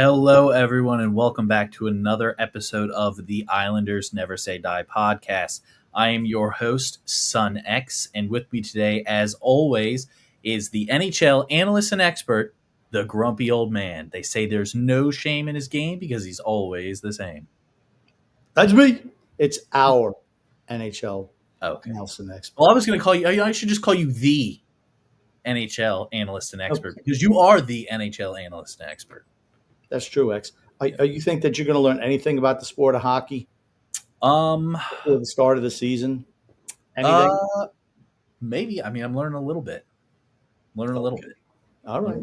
Hello, everyone, and welcome back to another episode of the Islanders Never Say Die podcast. I am your host, Son X, and with me today, as always, is the NHL analyst and expert, the grumpy old man. They say there's no shame in his game because he's always the same. That's me. It's our NHL Okay. analyst and expert. Well, I was going to call you, I should just call you the NHL analyst and expert because you are the NHL analyst and expert. That's true, X. You think that you're going to learn anything about the sport of hockey before the start of the season? Anything? Maybe. I mean, I'm learning a little bit. A little bit. All right.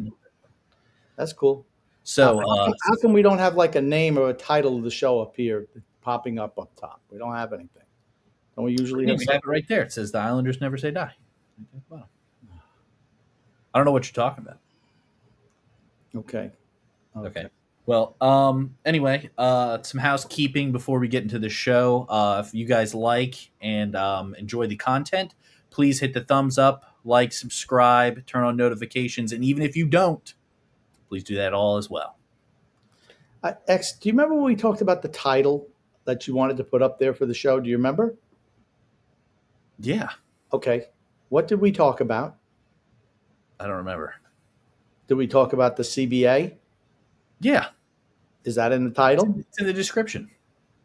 That's cool. So, how come we don't have like a name or a title of the show up here, popping up top? We don't have anything. Don't we usually have it right there? It says the Islanders never say die. Wow. I don't know what you're talking about. Okay. Well, anyway, some housekeeping before we get into the show. If you guys like and enjoy the content, please hit the thumbs up, like, subscribe, turn on notifications, and even if you don't, please do that all as well. X, do you remember when we talked about the title that you wanted to put up there for the show? Do you remember? Yeah. Okay. What did we talk about? I don't remember. Did we talk about the CBA? Yeah. Is that in the title? It's in the description.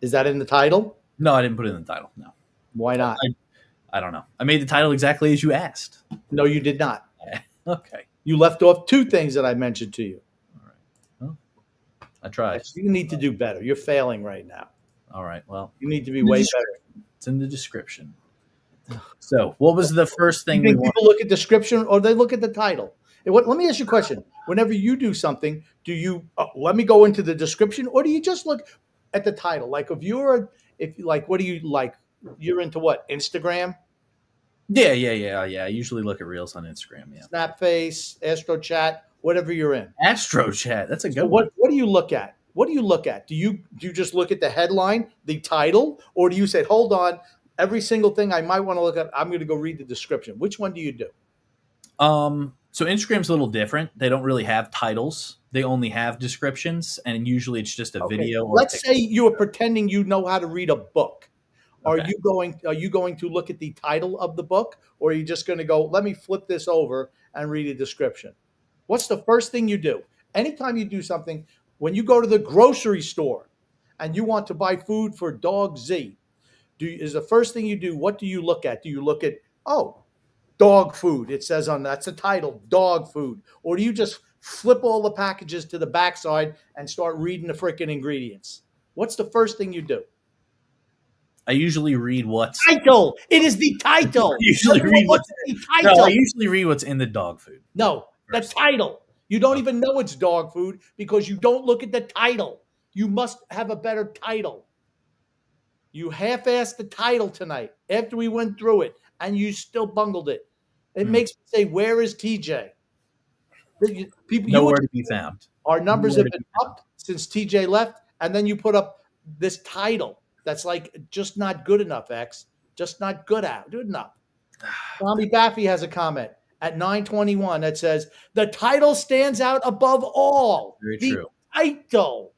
Is that in the title? No, I didn't put it in the title. No. Why not? I don't know. I made the title exactly as you asked. No, you did not. Okay. You left off two things that I mentioned to you. All right. Well, I tried. You need to do better. You're failing right now. All right. Well, you need to be way better. It's in the description. So, what was the first thing people look at description or they look at the title? Let me ask you a question. Whenever you do something, do you let me go into the description, or do you just look at the title? Like what do you like? You're into what? Instagram? Yeah. I usually look at reels on Instagram. Yeah. Snapface, Astro Chat, whatever you're in. Astro Chat. That's a good one. What do you look at? What do you look at? Do you just look at the headline, the title, or do you say, hold on, every single thing I might want to look at, I'm going to go read the description? Which one do you do? So Instagram's a little different. They don't really have titles. They only have descriptions, and usually it's just a video. Let's say you are pretending you know how to read a book. Okay. Are you going to look at the title of the book, or are you just going to go, let me flip this over and read a description? What's the first thing you do? Anytime you do something, when you go to the grocery store and you want to buy food for dog Z, is the first thing you do, what do you look at? Do you look at, dog food? It says that's the title, dog food. Or do you just flip all the packages to the backside and start reading the freaking ingredients? What's the first thing you do? I usually read what's title. It is the title. I usually read what's the title. No, I usually read what's in the dog food. No, the title. You don't even know it's dog food because you don't look at the title. You must have a better title. You half-assed the title tonight after we went through it, and you still bungled it. It makes me say, where is TJ? Nowhere to be found. Our numbers have been up since TJ left, and then you put up this title that's like just not good enough, X. Just not good enough. Tommy Baffy has a comment at 9:21 that says, the title stands out above all. Very true. Title.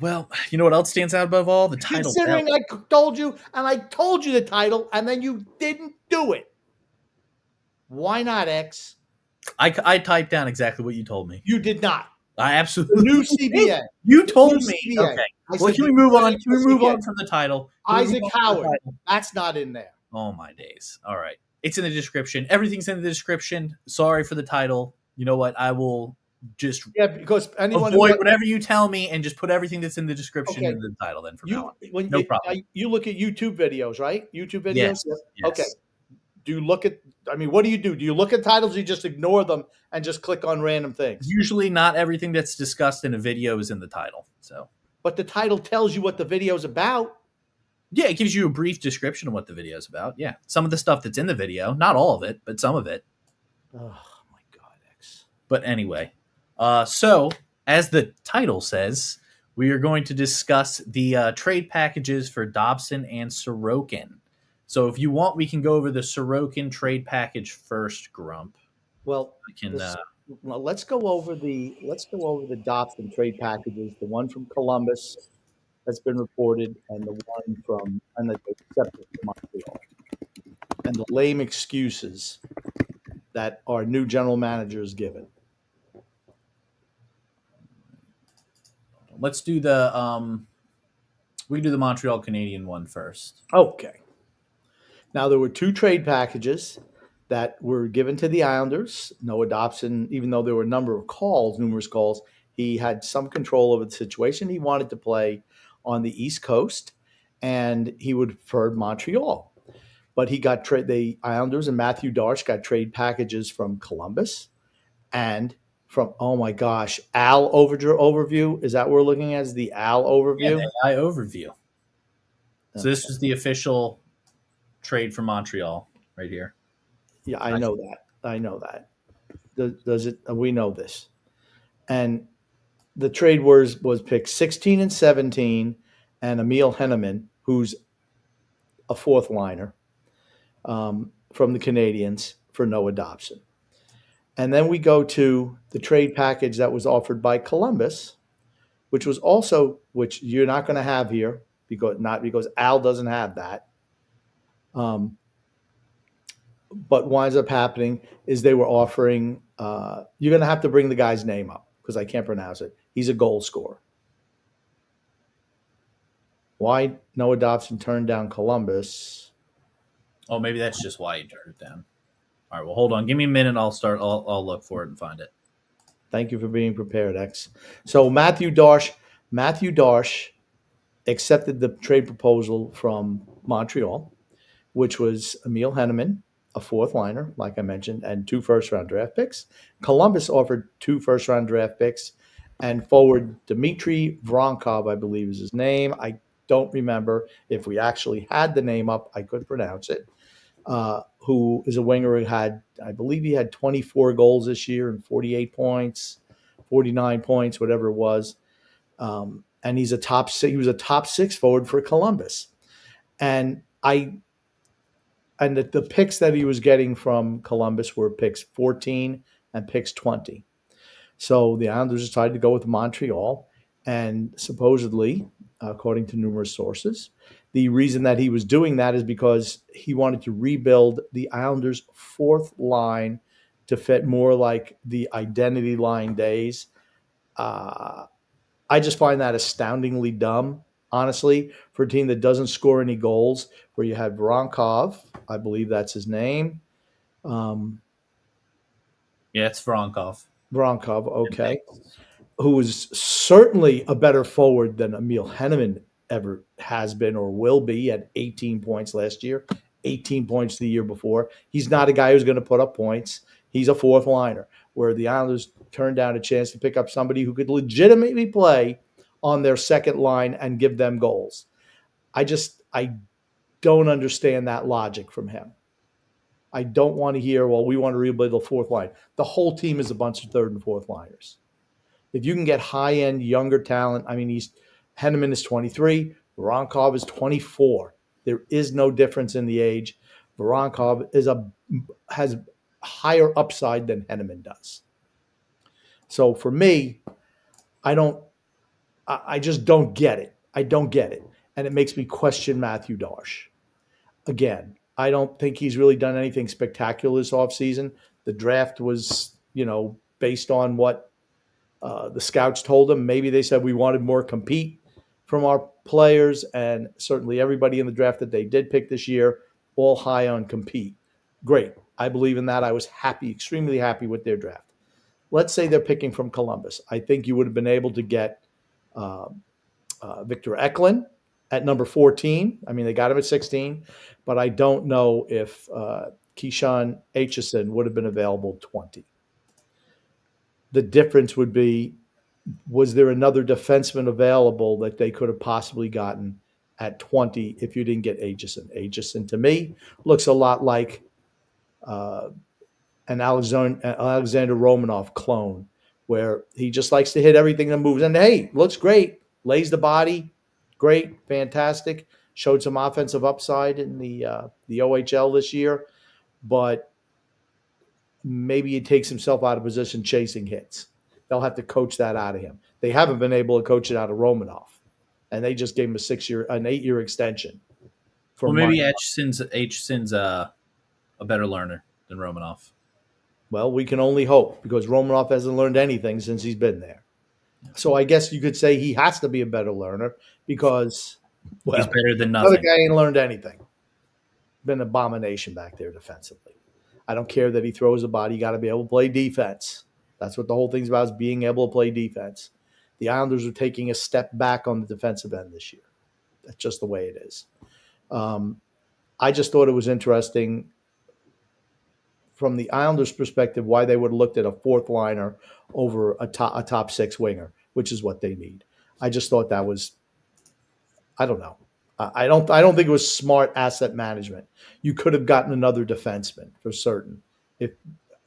Well, you know what else stands out above all? The title. Considering I told you the title, and then you didn't do it. Why not, X? I typed down exactly what you told me. You did not. I absolutely. The new CBA. You told me. CBA. Okay. Well, can we move on? Can we move on from the title? Issac Howard. That's not in there. Oh, my days. All right. It's in the description. Everything's in the description. Sorry for the title. You know what? I will just because anyone avoid whatever you tell me and just put everything that's in the description in the title then from now on. No problem. You look at YouTube videos, right? YouTube videos? Yes. Okay. Do you look at what do? Do you look at titles or you just ignore them and just click on random things? Usually not everything that's discussed in a video is in the title. But the title tells you what the video is about. Yeah, it gives you a brief description of what the video is about. Yeah. Some of the stuff that's in the video, not all of it, but some of it. Oh my God, X. But anyway, so as the title says, we are going to discuss the trade packages for Dobson and Sorokin. So if you want, we can go over the Sorokin trade package first, Grump. Well, Well, let's go over the Dobson trade packages. The one from Columbus that's been reported, and the one from and that they accepted from Montreal, and the lame excuses that our new general manager is given. Let's do the we do the Montreal Canadian one first. Okay. Now there were two trade packages that were given to the Islanders. Noah Dobson, even though there were a number of calls, numerous calls, he had some control over the situation. He wanted to play on the East Coast, and he would have preferred Montreal. But he got the Islanders and Matthew Darche got trade packages from Columbus and from, oh my gosh, Al overview. Is that what we're looking at? Is the Al Yeah, overview? the AI overview. So this is the official trade from Montreal right here. Yeah, I know that. I know that. Does it? We know this. And the trade was picked 16 and 17, and Emil Henneman, who's a fourth liner from the Canadiens, for Noah Dobson. And then we go to the trade package that was offered by Columbus, which you're not going to have here because Al doesn't have that. But winds up happening is they were offering. You're going to have to bring the guy's name up because I can't pronounce it. He's a goal scorer. Why Noah Dobson turned down Columbus? Oh, maybe that's just why he turned it down. All right, well, hold on. Give me a minute. I'll look for it and find it. Thank you for being prepared, X. So Matthew Darche accepted the trade proposal from Montreal, which was Emil Henneman, a fourth liner, like I mentioned, and 2 first-round draft picks. Columbus offered 2 first-round draft picks and forward Dmitry Voronkov, I believe is his name. I don't remember if we actually had the name up. I could pronounce it. Who is a winger who had, I believe he had 24 goals this year and 48 points, 49 points, whatever it was. And he was a top 6 forward for Columbus. And the picks that he was getting from Columbus were picks 14 and picks 20. So the Islanders decided to go with Montreal. And supposedly, according to numerous sources, the reason that he was doing that is because he wanted to rebuild the Islanders' fourth line to fit more like the identity line days. I just find that astoundingly dumb, honestly, for a team that doesn't score any goals, where you have Voronkov, I believe that's his name. Yeah, it's Voronkov. Voronkov, okay. Who is certainly a better forward than Emil Henneman ever has been or will be. He had 18 points last year, 18 points the year before. He's not a guy who's going to put up points. He's a fourth liner, where the Islanders turned down a chance to pick up somebody who could legitimately play on their second line and give them goals. I don't understand that logic from him. I don't want to hear, well, we want to rebuild the fourth line. The whole team is a bunch of third and fourth liners. If you can get high-end, younger talent, I mean, Henneman is 23, Voronkov is 24. There is no difference in the age. Voronkov has higher upside than Henneman does. So for me, I just don't get it. I don't get it. And it makes me question Matthew Darche. Again, I don't think he's really done anything spectacular this offseason. The draft was, based on what the scouts told him. Maybe they said we wanted more compete from our players, and certainly everybody in the draft that they did pick this year, all high on compete. Great. I believe in that. I was happy, extremely happy with their draft. Let's say they're picking from Columbus. I think you would have been able to get Victor Eklund at number 14. I mean, they got him at 16, but I don't know if Keyshawn Aitchison would have been available 20. The difference would be, was there another defenseman available that they could have possibly gotten at 20 if you didn't get Aitchison? Aitchison, to me, looks a lot like an Alexander Romanov clone, where he just likes to hit everything that moves. And, hey, looks great. Lays the body. Great. Fantastic. Showed some offensive upside in the OHL this year. But maybe he takes himself out of position chasing hits. They'll have to coach that out of him. They haven't been able to coach it out of Romanoff, and they just gave him an 8-year extension for Well, maybe money. H a better learner than Romanoff. Well, we can only hope because Romanoff hasn't learned anything since he's been there. So I guess you could say he has to be a better learner because, well, He's better than the other nothing. guy ain't learned anything. Been an abomination back there defensively. I don't care that he throws a body. You got to be able to play defense. That's what the whole thing's about, is being able to play defense. The Islanders are taking a step back on the defensive end this year. That's just the way it is. I just thought it was interesting from the Islanders' perspective why they would have looked at a fourth liner over a top six winger, which is what they need. I just thought that was, I don't know. I don't think it was smart asset management. You could have gotten another defenseman for certain, if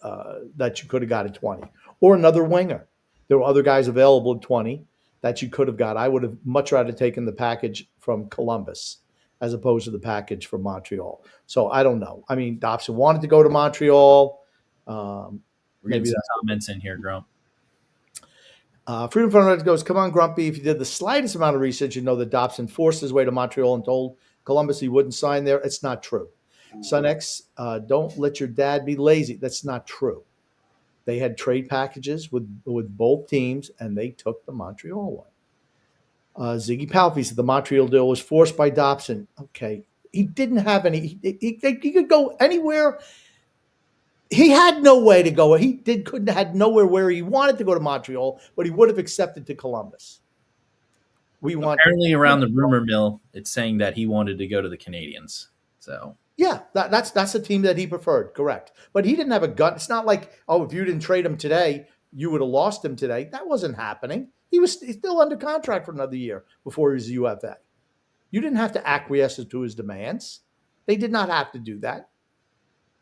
that you could have got at 20, or another winger. There were other guys available at 20 that you could have got. I would have much rather taken the package from Columbus as opposed to the package from Montreal. So I don't know. I mean, Dobson wanted to go to Montreal. We're getting some comments in here, Grump. Freedom Fund goes, come on, Grumpy. If you did the slightest amount of research, you know that Dobson forced his way to Montreal and told Columbus he wouldn't sign there. It's not true. Son X, don't let your dad be lazy. That's not true. They had trade packages with both teams, and they took the Montreal one. Ziggy Palfy said the Montreal deal was forced by Dobson. Okay. He didn't have any. He could go anywhere. He had no way to go. He had nowhere where he wanted to go to Montreal, but he would have accepted to Columbus. Apparently around the rumor mill, it's saying that he wanted to go to the Canadiens. So yeah, that's a team that he preferred, correct. But he didn't have a gut. It's not like, oh, if you didn't trade him today, you would have lost him today. That wasn't happening. He's still under contract for another year before he was UFA. You didn't have to acquiesce to his demands. They did not have to do that.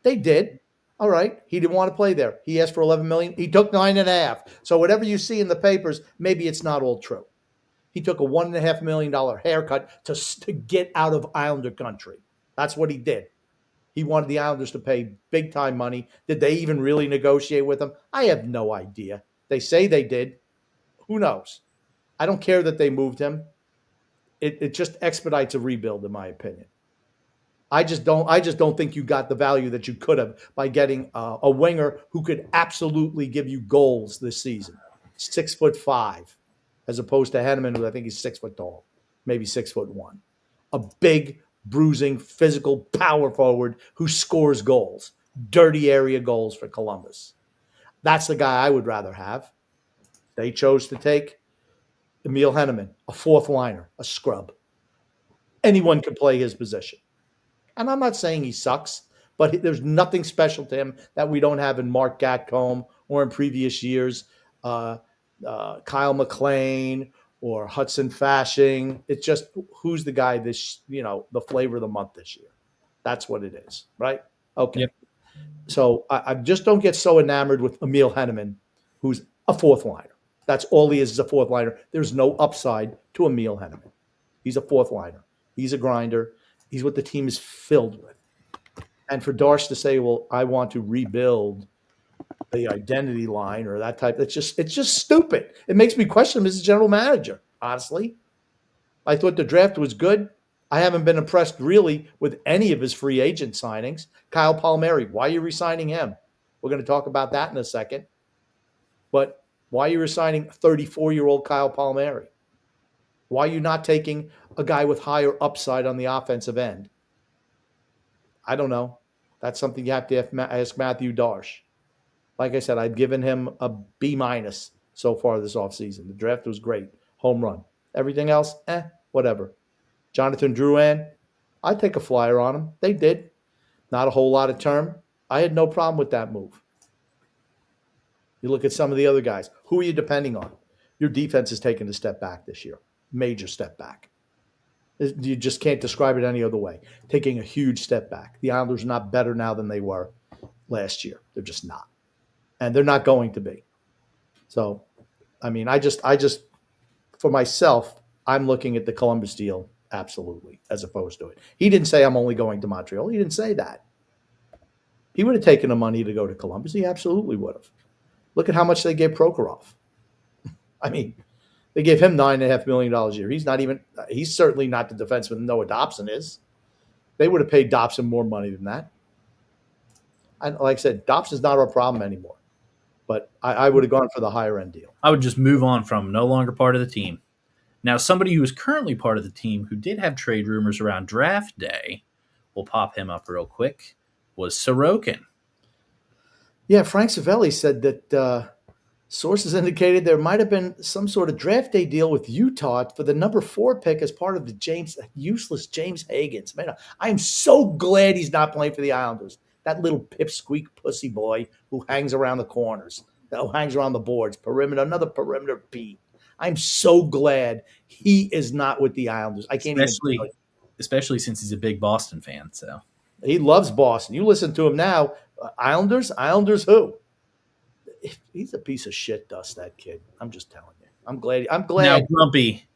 They did. All right. He didn't want to play there. He asked for $11 million. He took $9.5. So whatever you see in the papers, maybe it's not all true. He took a $1.5 million haircut to get out of Islander country. That's what he did. He wanted the Islanders to pay big time money. Did they even really negotiate with him? I have no idea. They say they did. Who knows? I don't care that they moved him. It just expedites a rebuild, in my opinion. I just don't think you got the value that you could have by getting a winger who could absolutely give you goals this season. 6'5", as opposed to Henneman, who I think he's 6 foot tall, maybe 6'1". A big, bruising, physical power forward who scores goals, dirty area goals for Columbus. That's the guy I would rather have. They chose to take Emil Henneman, a fourth liner, a scrub. Anyone can play his position. And I'm not saying he sucks, but there's nothing special to him that we don't have in Mark Gatcomb or in previous years, Kyle McLean or Hudson Fashing. It's just who's the guy the flavor of the month this year. That's what it is, right? Okay. Yep. So I just don't get so enamored with Emil Henneman, who's a fourth liner. That's all he is a fourth liner. There's no upside to Emil Henneman. He's a fourth liner. He's a grinder. He's what the team is filled with. And for Darsh to say, well, I want to rebuild the identity line or that type, it's just stupid. It makes me question him as a general manager, honestly. I thought the draft was good. I haven't been impressed really with any of his free agent signings. Kyle Palmieri, why are you re-signing him? We're going to talk about that in a second. But why are you resigning 34-year-old Kyle Palmieri? Why are you not taking a guy with higher upside on the offensive end? I don't know. That's something you have to ask Matthew Darsh. Like I said, I've given him a B- so far this offseason. The draft was great. Home run. Everything else, whatever. Jonathan Drouin, I'd take a flyer on him. They did. Not a whole lot of term. I had no problem with that move. You look at some of the other guys. Who are you depending on? Your defense has taken a step back this year. Major step back. You just can't describe it any other way. Taking a huge step back. The Islanders are not better now than they were last year. They're just not. And they're not going to be. So, I mean, I just for myself, I'm looking at the Columbus deal absolutely as opposed to it. He didn't say I'm only going to Montreal. He didn't say that. He would have taken the money to go to Columbus. He absolutely would have. Look at how much they gave Prokhorov. I mean, they gave him $9.5 million a year. He's certainly not the defenseman Noah Dobson is. They would have paid Dobson more money than that. And like I said, Dobson's not our problem anymore. But I would have gone for the higher end deal. I would just move on from no longer part of the team. Now, somebody who is currently part of the team who did have trade rumors around draft day, we'll pop him up real quick, was Sorokin. Yeah, Frank Savelli said that sources indicated there might have been some sort of draft day deal with Utah for the number 4 pick as part of the useless James Higgins. Man, I am so glad he's not playing for the Islanders. That little pipsqueak pussy boy who hangs around the corners, who hangs around the boards, another perimeter P. I'm so glad he is not with the Islanders. I can't especially since he's a big Boston fan. So he loves Boston. You listen to him now. Islanders who? He's a piece of shit dust, that kid. I'm just telling you. I'm glad. Now, Grumpy,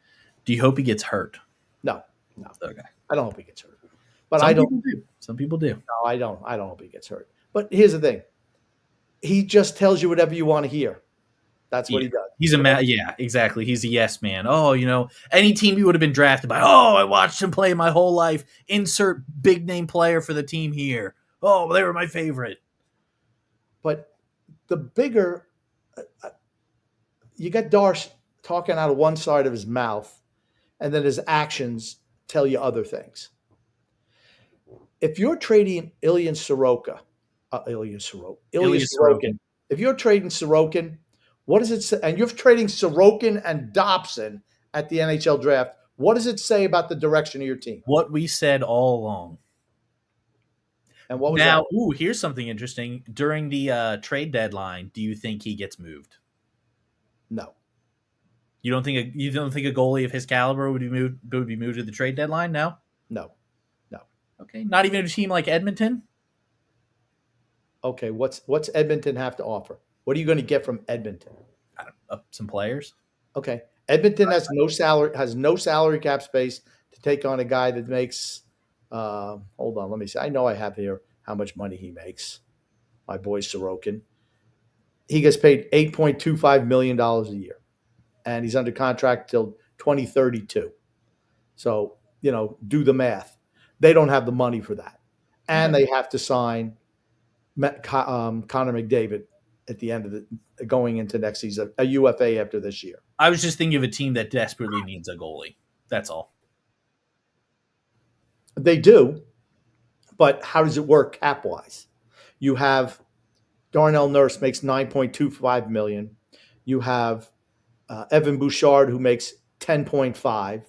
do you hope he gets hurt? No. Okay. I don't hope he gets hurt. But Some people do. No, I don't hope he gets hurt. But here's the thing. He just tells you whatever you want to hear. That's what he does. Yeah, exactly. He's a yes man. Oh, any team you would have been drafted by. Oh, I watched him play my whole life. Insert big name player for the team here. Oh, they were my favorite. But the bigger, you got Darsh talking out of one side of his mouth, and then his actions tell you other things. If you're trading Ilya Sorokin, if you're trading Sorokin, what does it say? And you're trading Sorokin and Dobson at the NHL draft. What does it say about the direction of your team? What we said all along. And what was now? That? Ooh, here's something interesting. During the trade deadline, do you think he gets moved? No. You don't think a goalie of his caliber would be moved to the trade deadline? No. Okay, not even a team like Edmonton. Okay, what's Edmonton have to offer? What are you going to get from Edmonton? I don't know, some players. Okay, Edmonton has no salary cap space to take on a guy that makes. Hold on, let me see. I know I have here how much money he makes. My boy Sorokin. He gets paid $8.25 million a year, and he's under contract till 2032. So do the math. They don't have the money for that, and they have to sign Connor McDavid at the end of going into next season, a UFA after this year. I was just thinking of a team that desperately needs a goalie. That's all. They do, but how does it work cap-wise? You have Darnell Nurse makes $9.25 million. You have Evan Bouchard, who makes $10.5.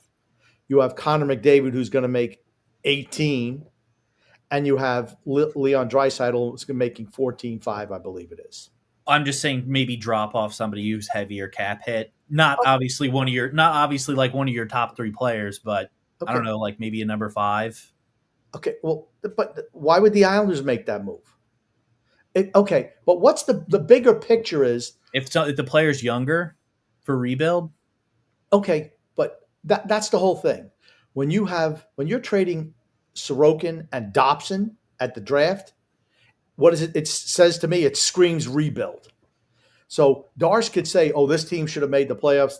You have Connor McDavid, who's going to make 18, and you have Leon Draisaitl, who's making 14.5, I believe it is. I'm just saying maybe drop off somebody who's heavier cap hit. Not obviously one of your top 3 players, but okay. I don't know, like maybe a number 5. Okay, well, but why would the Islanders make that move? Okay, but what's the bigger picture is if the player's younger for rebuild? Okay, but that's the whole thing. When you're trading Sorokin and Dobson at the draft, what is it? It says to me, it screams rebuild. So Darsh could say, "Oh, this team should have made the playoffs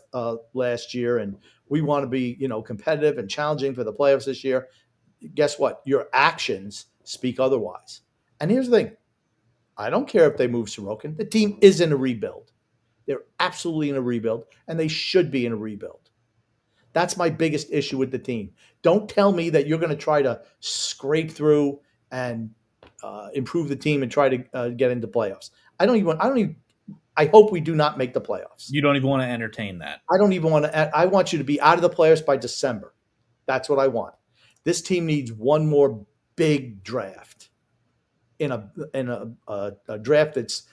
last year, and we want to be, competitive and challenging for the playoffs this year." Guess what? Your actions speak otherwise. And here's the thing: I don't care if they move Sorokin. The team is in a rebuild. They're absolutely in a rebuild, and they should be in a rebuild. That's my biggest issue with the team. Don't tell me that you're going to try to scrape through and improve the team and try to get into playoffs. I hope we do not make the playoffs. You don't even want to entertain that. I don't even want to. I want you to be out of the playoffs by December. That's what I want. This team needs one more big draft in a draft that's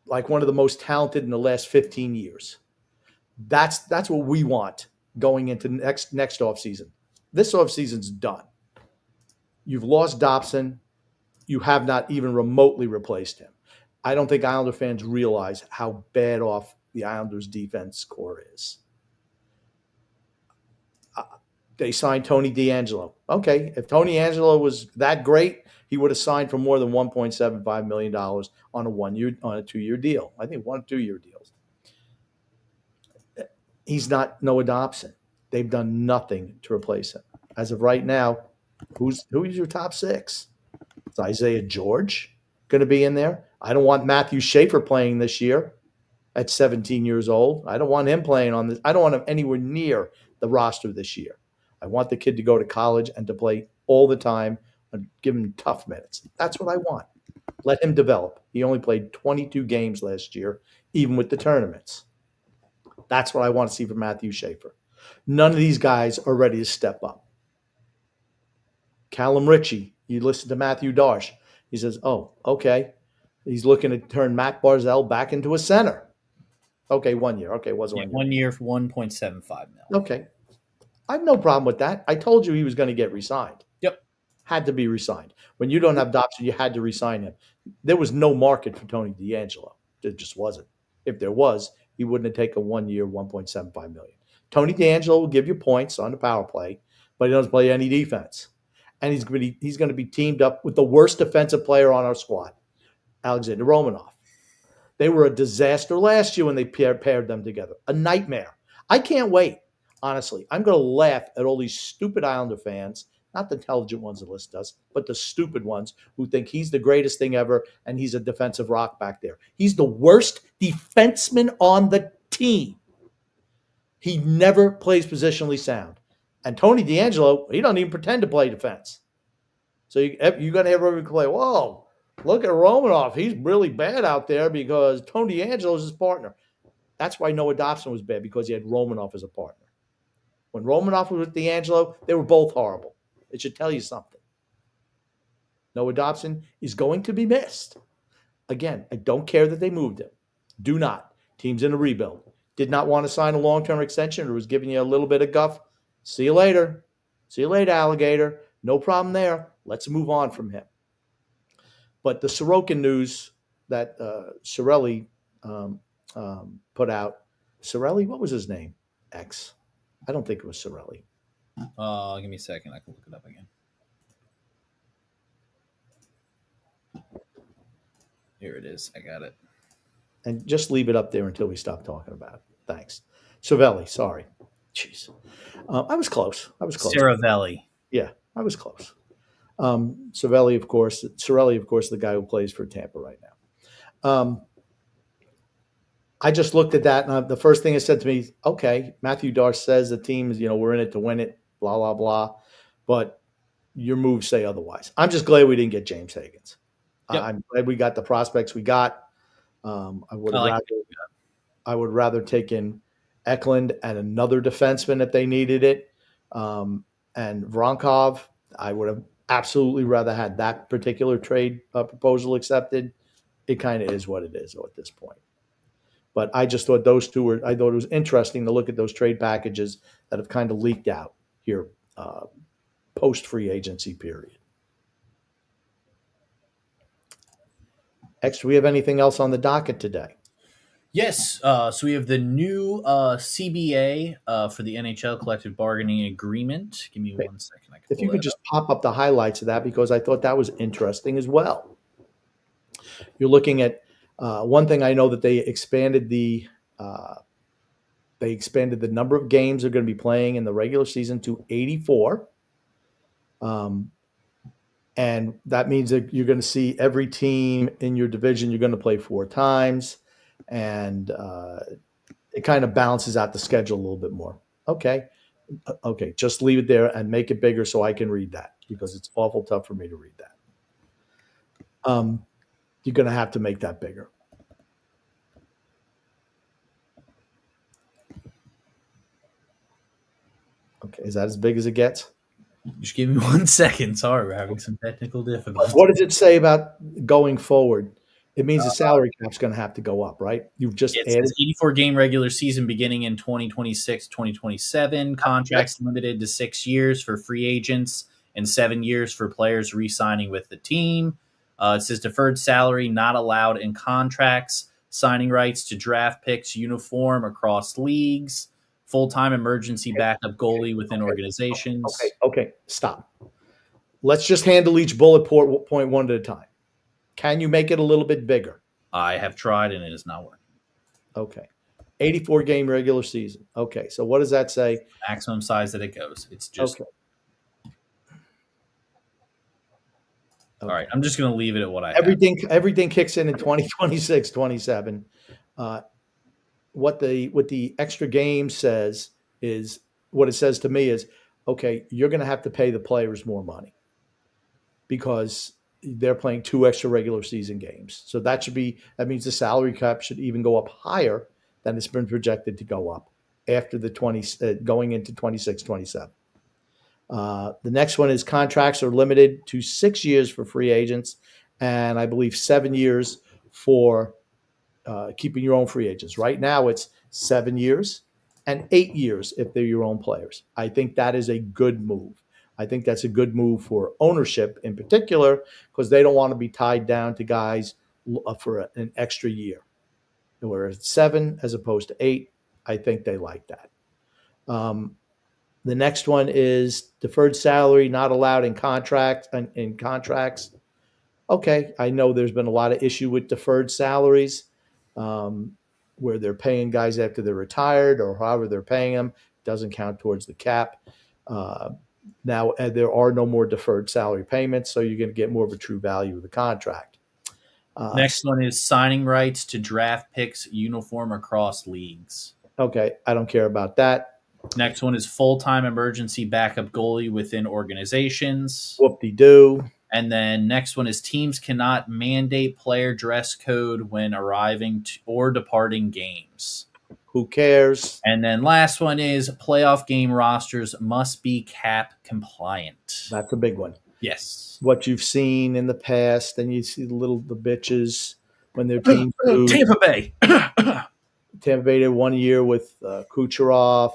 like one of the most talented in the last 15 years. That's what we want going into next offseason. This offseason's done. You've lost Dobson. You have not even remotely replaced him. I don't think Islander fans realize how bad off the Islanders' defense core is. They signed Tony DeAngelo. Okay, if Tony DeAngelo was that great, he would have signed for more than $1.75 million on a 2-year deal. I think 1 2-year deals. He's not Noah Dobson. They've done nothing to replace him. As of right now, who's your top 6? Is Isaiah George going to be in there? I don't want Matthew Schaefer playing this year at 17 years old. I don't want him playing on this. I don't want him anywhere near the roster this year. I want the kid to go to college and to play all the time and give him tough minutes. That's what I want. Let him develop. He only played 22 games last year, even with the tournaments. That's what I want to see from Matthew Schaefer. None of these guys are ready to step up. Callum Ritchie, you listen to Matthew Darsh. He says, oh, okay. He's looking to turn Matt Barzell back into a center. Okay, 1 year. Okay, it was 1 year. 1 year for $1.75 million. Okay. I have no problem with that. I told you he was going to get re-signed. Yep. Had to be re-signed. When you don't have Dobson, you had to re-sign him. There was no market for Tony DeAngelo. There just wasn't. If there was, he wouldn't have taken 1 year, $1.75 million. Tony DeAngelo will give you points on the power play, but he doesn't play any defense. And he's going to be teamed up with the worst defensive player on our squad, Alexander Romanov. They were a disaster last year when they paired them together. A nightmare. I can't wait. Honestly, I'm going to laugh at all these stupid Islander fans, not the intelligent ones that list us, but the stupid ones who think he's the greatest thing ever and he's a defensive rock back there. He's the worst defenseman on the team. He never plays positionally sound. And Tony DeAngelo, he doesn't even pretend to play defense. So you're going to have everybody play, whoa, look at Romanov. He's really bad out there because Tony DeAngelo is his partner. That's why Noah Dobson was bad, because he had Romanov as a partner. When Romanov was with DeAngelo, they were both horrible. It should tell you something. Noah Dobson is going to be missed. Again, I don't care that they moved him. Do not. Team's in a rebuild. Did not want to sign a long-term extension or was giving you a little bit of guff. See you later. See you later, alligator. No problem there. Let's move on from him. But the Sorokin news that Cirelli put out, Cirelli, what was his name? X. I don't think it was Cirelli. Give me a second. I can look it up again. Here it is. I got it. And just leave it up there until we stop talking about it. Thanks. Cervelli, sorry. Jeez. I was close. Saravelli. Yeah, I was close. Cirelli, of course, the guy who plays for Tampa right now. I just looked at that, and the first thing it said to me, okay, Matthew Darsh says the team is, we're in it to win it, blah, blah, blah. But your moves say otherwise. I'm just glad we didn't get James Higgins. Yep. I'm glad we got the prospects we got. I would rather take in Eklund and another defenseman if they needed it. And Vronkov, I would have absolutely rather had that particular trade proposal accepted. It kind of is what it is at this point. But I just thought I thought it was interesting to look at those trade packages that have kind of leaked out here post-free agency period. X, do we have anything else on the docket today? Yes. So we have the new CBA for the NHL collective bargaining agreement. Give me 1 second. If you could just pop up the highlights of that, because I thought that was interesting as well. You're looking at one thing. I know that they expanded the number of games they're going to be playing in the regular season to 84. And that means that you're going to see every team in your division, you're going to play 4 times. And it kind of balances out the schedule a little bit more. Okay, just leave it there and make it bigger so I can read that, because it's awful tough for me to read that. You're going to have to make that bigger. Okay, is that as big as it gets? Just give me 1 second. Sorry, we're having some technical difficulties. What does it say about going forward? It means the salary cap's going to have to go up, right? You've just added 84-game regular season beginning in 2026, 2027. Contracts limited to 6 years for free agents and 7 years for players re-signing with the team. It says deferred salary not allowed in contracts. Signing rights to draft picks uniform across leagues. Full-time emergency backup goalie within organizations. Okay, stop. let's just handle each bullet point one at a time. Can you make it a little bit bigger? I have tried and it is not working. Okay. 84 game regular season. Okay. So what does that say? Maximum size that it goes. It's just Okay. all right. I'm just going to leave it at what I have. Everything kicks in 2026, 27. What the extra game says is what it says to me is, okay, you're going to have to pay the players more money because they're playing 2 extra regular season games. So that means the salary cap should even go up higher than it's been projected to go up after the going into 26, 27. The next one is contracts are limited to 6 years for free agents, and I believe 7 years for keeping your own free agents. Right now, it's 7 years and 8 years if they're your own players. I think that is a good move. I think that's a good move for ownership in particular because they don't want to be tied down to guys for an extra year. Where it's 7 as opposed to 8, I think they like that. The next one is deferred salary not allowed in contracts. Okay, I know there's been a lot of issue with deferred salaries where they're paying guys after they're retired or however they're paying them. Doesn't count towards the cap. Now there are no more deferred salary payments, so you're going to get more of a true value of the contract. Next one is signing rights to draft picks uniform across leagues. Okay, I don't care about that. Next one is full-time emergency backup goalie within organizations. Whoop-de-doo. And then next one is teams cannot mandate player dress code when arriving or departing games. Who cares? And then last one is playoff game rosters must be cap compliant. That's a big one. Yes. What you've seen in the past, and you see the bitches when their teams lose. Tampa Bay. Tampa Bay did 1 year with Kucherov.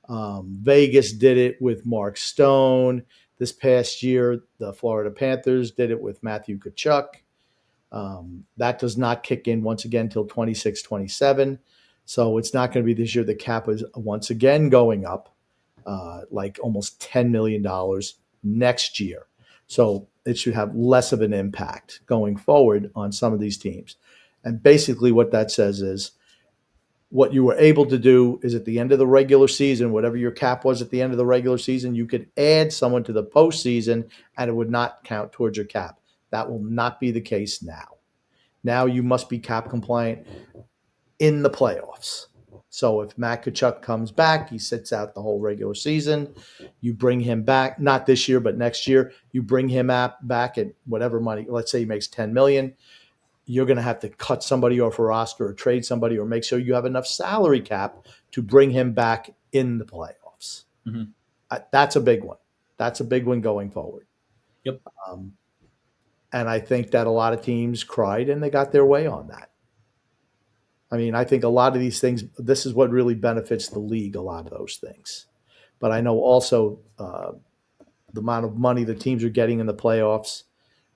Vegas did it with Mark Stone. This past year, the Florida Panthers did it with Matthew Tkachuk. That does not kick in once again until 26, 27. So it's not going to be this year. The cap is once again going up, like almost $10 million next year. So it should have less of an impact going forward on some of these teams. And basically what that says is what you were able to do is at the end of the regular season, whatever your cap was at the end of the regular season, you could add someone to the postseason and it would not count towards your cap. That will not be the case now. Now you must be cap compliant in the playoffs. So if Matt Tkachuk comes back, he sits out the whole regular season. You bring him back, not this year, but next year. You bring him back at whatever money. Let's say he makes $10 million. You're going to have to cut somebody off a roster or trade somebody or make sure you have enough salary cap to bring him back in the playoffs. Mm-hmm. That's a big one. That's a big one going forward. Yep. And I think that a lot of teams cried and they got their way on that. I mean, I think a lot of these things, this is what really benefits the league, a lot of those things. But I know also the amount of money the teams are getting in the playoffs,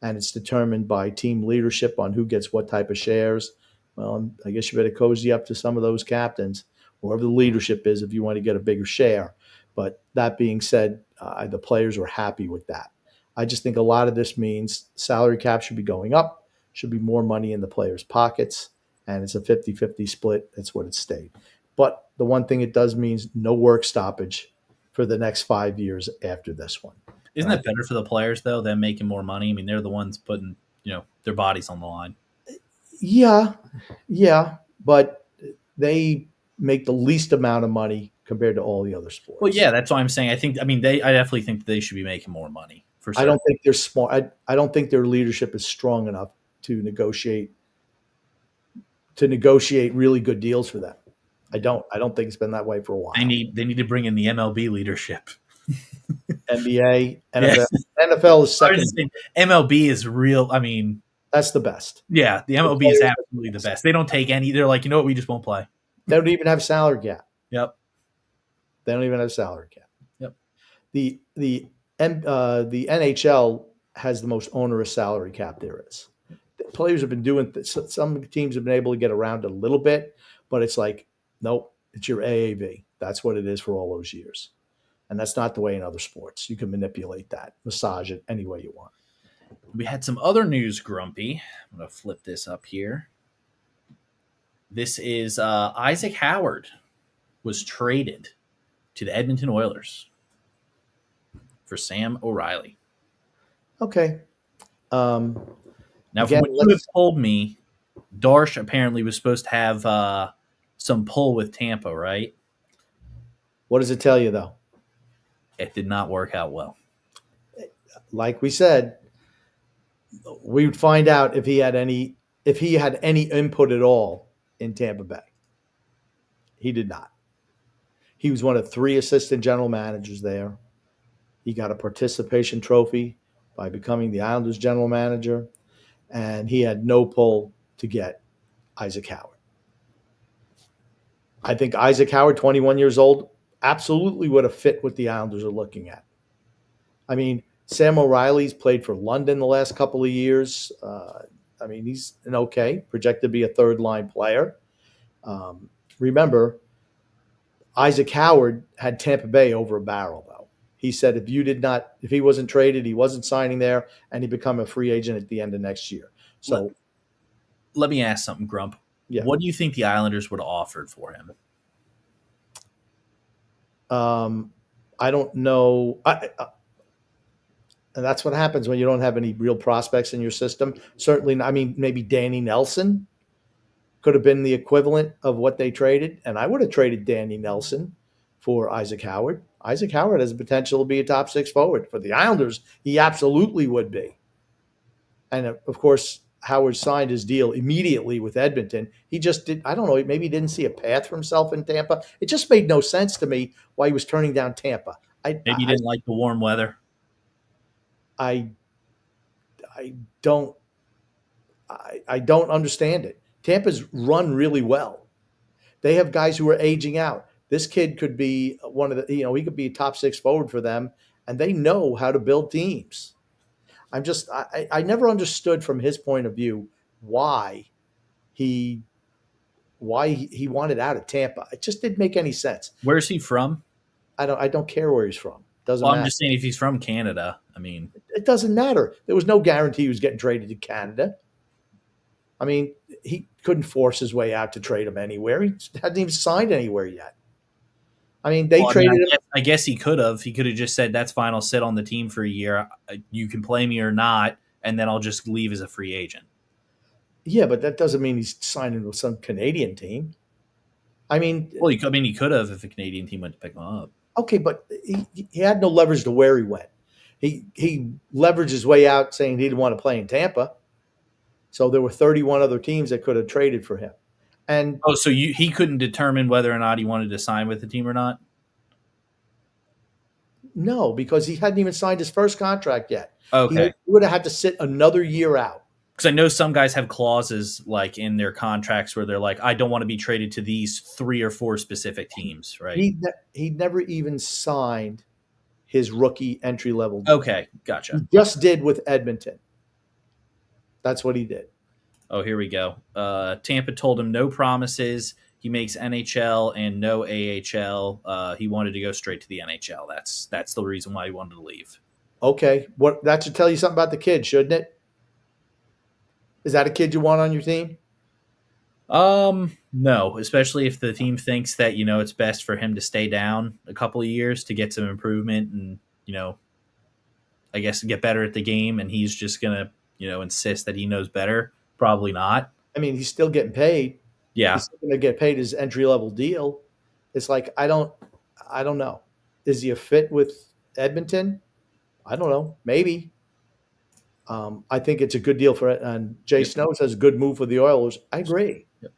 and it's determined by team leadership on who gets what type of shares. Well, I guess you better cozy up to some of those captains, whoever the leadership is, if you want to get a bigger share. But that being said, the players are happy with that. I just think a lot of this means salary cap should be going up, should be more money in the players' pockets, and it's a 50-50 split. That's what it stayed. But the one thing it does means no work stoppage for the next 5 years after this one. Isn't that better for the players, though, them making more money? I mean, they're the ones putting, their bodies on the line. Yeah, but they make the least amount of money compared to all the other sports. Well, yeah, that's what I'm saying. I definitely think that they should be making more money. For sure. I don't think they're smart. I don't think their leadership is strong enough to negotiate really good deals for them. I don't think it's been that way for a while. They need to bring in the MLB leadership. NBA, NFL, yes. NFL is second. MLB is real. I mean, that's the best. Yeah, the MLB is absolutely the best. They don't take any. They're like, you know what? We just won't play. They don't even have salary cap. Yep. They don't even have salary cap. Yep. The NHL has the most onerous salary cap there is. The players have been doing some teams have been able to get around a little bit, but it's like, nope, it's your AAV. That's what it is for all those years. And that's not the way in other sports. You can manipulate that, massage it any way you want. We had some other news, Grumpy. I'm going to flip this up here. This is Issac Howard was traded to the Edmonton Oilers for Sam O'Reilly. Okay. Now, Again, from what you have told me, Darsh apparently was supposed to have some pull with Tampa, right? what does it tell you, though? It did not work out well. Like we said, we would find out if he had any input at all in Tampa Bay. He did not. He was one of 3 assistant general managers there. He got a participation trophy by becoming the Islanders general manager, and he had no pull to get Issac Howard. I think Issac Howard, 21 years old, absolutely would have fit what the Islanders are looking at. I mean, Sam O'Reilly's played for London the last couple of years. I mean, he's projected to be a third-line player. Remember, Issac Howard had Tampa Bay over a barrel, though. He said if he wasn't traded, he wasn't signing there, and he become a free agent at the end of next year. So let me ask something, Grump. Yeah. What do you think the Islanders would have offered for him? I don't know. And that's what happens when you don't have any real prospects in your system. Certainly, I mean, maybe Danny Nelson could have been the equivalent of what they traded, and I would have traded Danny Nelson for Issac Howard. Issac Howard has the potential to be a top 6 forward. For the Islanders, he absolutely would be. And, of course, Howard signed his deal immediately with Edmonton. He just did, I don't know, maybe he didn't see a path for himself in Tampa. It just made no sense to me why he was turning down Tampa. Maybe he didn't like the warm weather. I don't understand it. Tampa's run really well. They have guys who are aging out. This kid could be one of the, he could be a top 6 forward for them, and they know how to build teams. I never understood from his point of view why he wanted out of Tampa. It just didn't make any sense. Where's he from? I don't care where he's from. Doesn't matter. I'm just saying if he's from Canada. I mean, it doesn't matter. There was no guarantee he was getting traded to Canada. I mean, he couldn't force his way out to trade him anywhere. He hadn't even signed anywhere yet. I mean, they traded him. I guess he could have. He could have just said, that's fine, I'll sit on the team for a year. You can play me or not, and then I'll just leave as a free agent. Yeah, but that doesn't mean he's signing with some Canadian team. I mean, well, he could have if a Canadian team went to pick him up. Okay, but he had no leverage to where he went. He leveraged his way out saying he didn't want to play in Tampa. So there were 31 other teams that could have traded for him. And so he couldn't determine whether or not he wanted to sign with the team or not? No, because he hadn't even signed his first contract yet. Okay. He would have had to sit another year out. Because I know some guys have clauses like in their contracts where they're like, I don't want to be traded to these 3 or 4 specific teams, right? He never even signed his rookie entry-level deal. Okay, gotcha. He just did with Edmonton. That's what he did. Oh, here we go. Tampa told him no promises. He makes NHL and no AHL. He wanted to go straight to the NHL. That's the reason why he wanted to leave. Okay. That should tell you something about the kid, shouldn't it? Is that a kid you want on your team? No, especially if the team thinks that, it's best for him to stay down a couple of years to get some improvement and, I guess get better at the game. And he's just going to, insist that he knows better. Probably not. I mean, he's still getting paid. Yeah. He's still going to get paid his entry-level deal. It's like, I don't know. Is he a fit with Edmonton? I don't know. Maybe. I think it's a good deal for it. And Jay Snow says good move for the Oilers. I agree. Yep.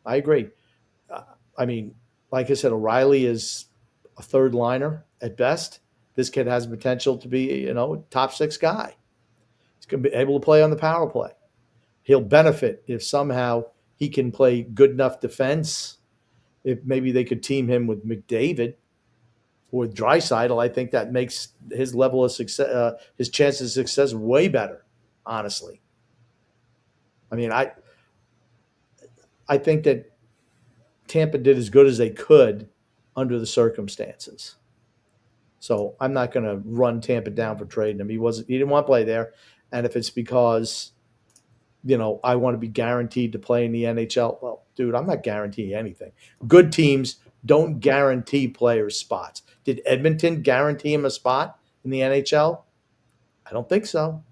I agree. I mean, like I said, O'Reilly is a third liner at best. This kid has potential to be, a top 6 guy. He's going to be able to play on the power play. He'll benefit if somehow he can play good enough defense. If maybe they could team him with McDavid or Draisaitl, I think that makes his level of success, his chances of success, way better. Honestly, I mean, I think that Tampa did as good as they could under the circumstances. So I'm not going to run Tampa down for trading him. He didn't want to play there. And if it's because, I want to be guaranteed to play in the NHL, well, dude, I'm not guaranteeing anything. Good teams don't guarantee players spots. Did Edmonton guarantee him a spot in the NHL? I don't think so.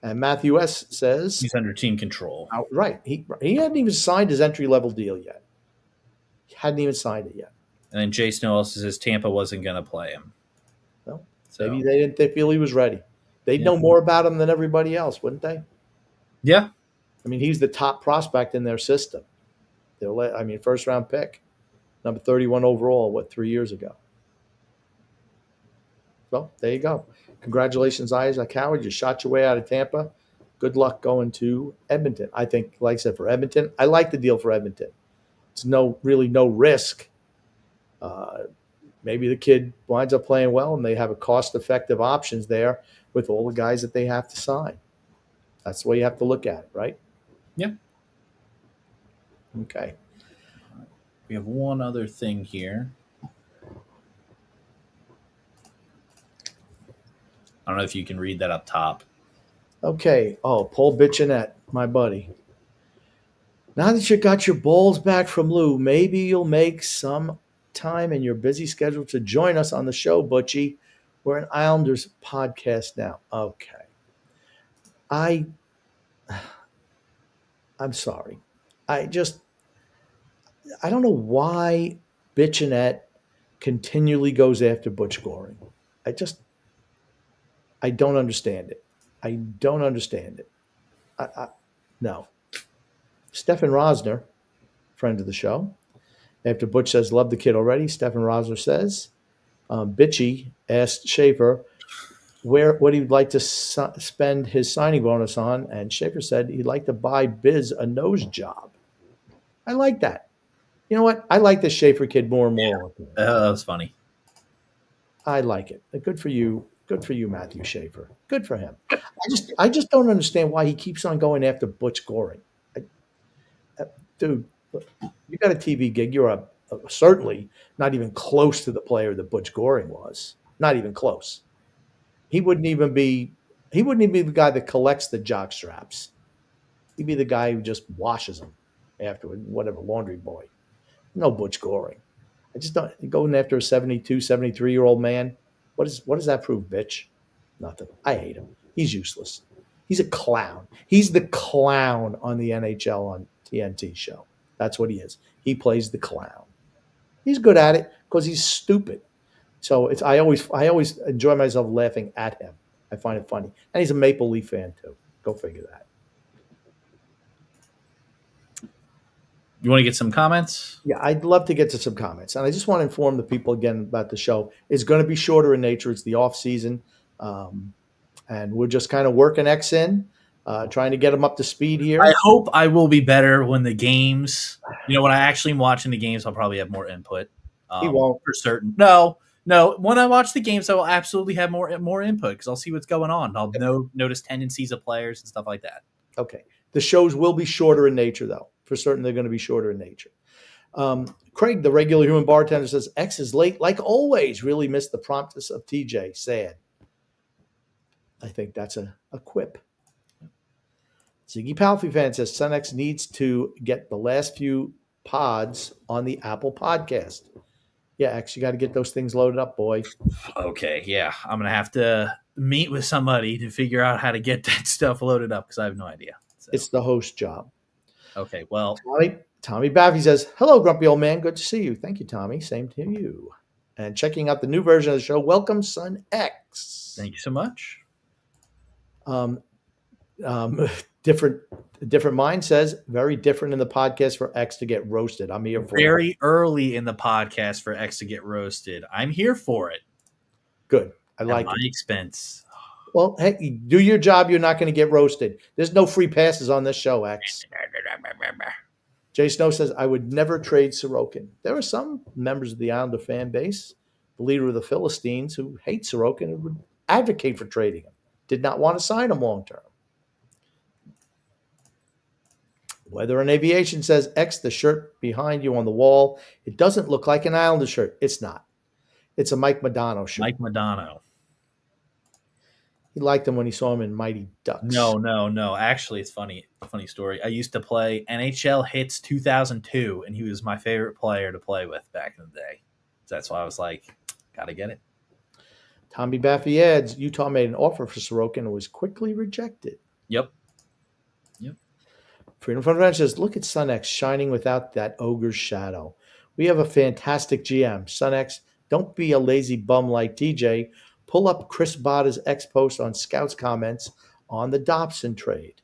And Matthew S. says, He's under team control. outright, he hadn't even signed his entry-level deal yet. He hadn't even signed it yet. And then Jay Snow also says Tampa wasn't going to play him. Well, So, maybe they feel he was ready. They'd know more about him than everybody else, wouldn't they? yeah. I mean, he's the top prospect in their system. First-round pick, number 31 overall, 3 years ago? Well, there you go. Congratulations, Issac Howard. You shot your way out of Tampa. Good luck going to Edmonton. I think, like I said, for Edmonton, I like the deal for Edmonton. It's really no risk. Maybe the kid winds up playing well, and they have a cost-effective options there with all the guys that they have to sign. That's the way you have to look at it, right? Yeah. Okay. We have one other thing here. I don't know if you can read that up top. Okay. Oh, Paul Bitchinette, my buddy. Now that you got your balls back from Lou, maybe you'll make some time in your busy schedule to join us on the show, Butchie. We're an Islanders podcast now. Okay. I'm sorry. I don't know why Bitchinette continually goes after Butch Goring. I don't understand it. I don't understand it. No. Stefan Rosner, friend of the show, after Butch says, love the kid already, Stefan Rosner says, Bitchy asked Schaefer what he'd like to spend his signing bonus on, and Schaefer said he'd like to buy Biz a nose job. I like that. You know what? I like this Schaefer kid more and more. Yeah. That was funny. I like it. Good for you. Good for you, Matthew Schaefer. Good for him. I just don't understand why he keeps on going after Butch Goring. Dude, you got a TV gig. You're certainly not even close to the player that Butch Goring was. Not even close. He wouldn't even be the guy that collects the jock straps. He'd be the guy who just washes them afterward, whatever, laundry boy. No Butch Goring. I just don't going after a 72, 73-year-old man. What does that prove, bitch? Nothing. I hate him. He's useless. He's a clown. He's the clown on the NHL on TNT show. That's what he is. He plays the clown. He's good at it because he's stupid. So I always enjoy myself laughing at him. I find it funny. And he's a Maple Leaf fan too. Go figure that. You want to get some comments? Yeah, I'd love to get to some comments. And I just want to inform the people again about the show. It's going to be shorter in nature. It's the off season. And we're just kind of working X in, trying to get them up to speed here. I hope I will be better when the games, when I actually am watching the games, I'll probably have more input. He won't. For certain. No. When I watch the games, I will absolutely have more input because I'll see what's going on. I'll notice tendencies of players and stuff like that. Okay. The shows will be shorter in nature, though. For certain, they're going to be shorter in nature. Craig, the regular human bartender, says, X is late, like always. Really missed the promptness of TJ. Sad. I think that's a quip. Ziggy Palfy fan says, Son X needs to get the last few pods on the Apple podcast. Yeah, X, you got to get those things loaded up, boy. Okay, yeah. I'm going to have to meet with somebody to figure out how to get that stuff loaded up because I have no idea. So. It's the host job. Okay, well. Tommy Baffy says, hello, grumpy old man. Good to see you. Thank you, Tommy. Same to you. And checking out the new version of the show, welcome, Son X. Thank you so much. Different mind says, very different in the podcast for X to get roasted. I'm here for very it. Early in the podcast for X to get roasted. I'm here for it. Good. I like it. At my expense. Well, hey, do your job. You're not going to get roasted. There's no free passes on this show, X. Jay Snow says, I would never trade Sorokin. There are some members of the Islander fan base, the leader of the Philistines, who hate Sorokin and would advocate for trading him. Did not want to sign him long term. Weather and Aviation says, X, the shirt behind you on the wall, it doesn't look like an Islander shirt. It's not. It's a Mike Modano shirt. Mike Modano. He liked him when he saw him in Mighty Ducks. No. Actually, it's funny. Funny story. I used to play NHL Hits 2002, and he was my favorite player to play with back in the day. So that's why I was like, gotta get it. Tommy Baffy adds, Utah made an offer for Sorokin and was quickly rejected. Yep. Freedom Fund Ranch says, look at SunX shining without that ogre's shadow. We have a fantastic GM. SunX, don't be a lazy bum like DJ. Pull up Chris Botta's X post on Scouts comments on the Dobson trade.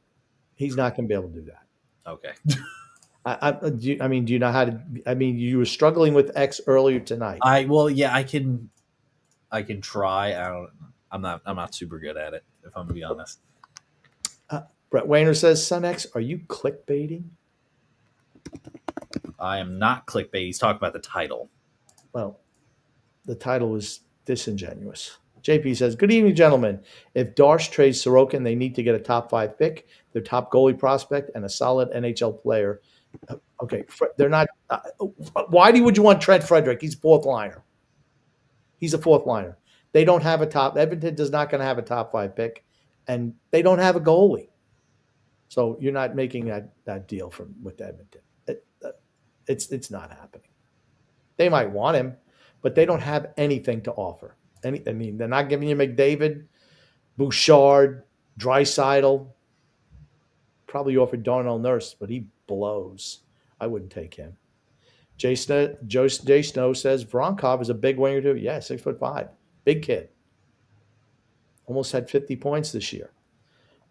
He's not going to be able to do that. Okay. Do you know how to? I mean, you were struggling with X earlier tonight. I can try. I'm not super good at it, if I'm gonna be honest. Brett Wayner says, SunX, are you clickbaiting? I am not clickbait. He's talking about the title. Well, the title was disingenuous. JP says, good evening, gentlemen. If Darsh trades Sorokin, they need to get a top 5 pick, their top goalie prospect, and a solid NHL player. Okay, they're not. Why would you want Trent Frederick? He's fourth liner. He's a fourth liner. They don't have a top. Edmonton is not going to have a top 5 pick, and they don't have a goalie. So you're not making that deal with Edmonton. It's not happening. They might want him, but they don't have anything to offer. They're not giving you McDavid, Bouchard, Draisaitl. Probably offered Darnell Nurse, but he blows. I wouldn't take him. Jay Snow says Voronkov is a big winger too. Yeah, 6'5", big kid. Almost had 50 points this year.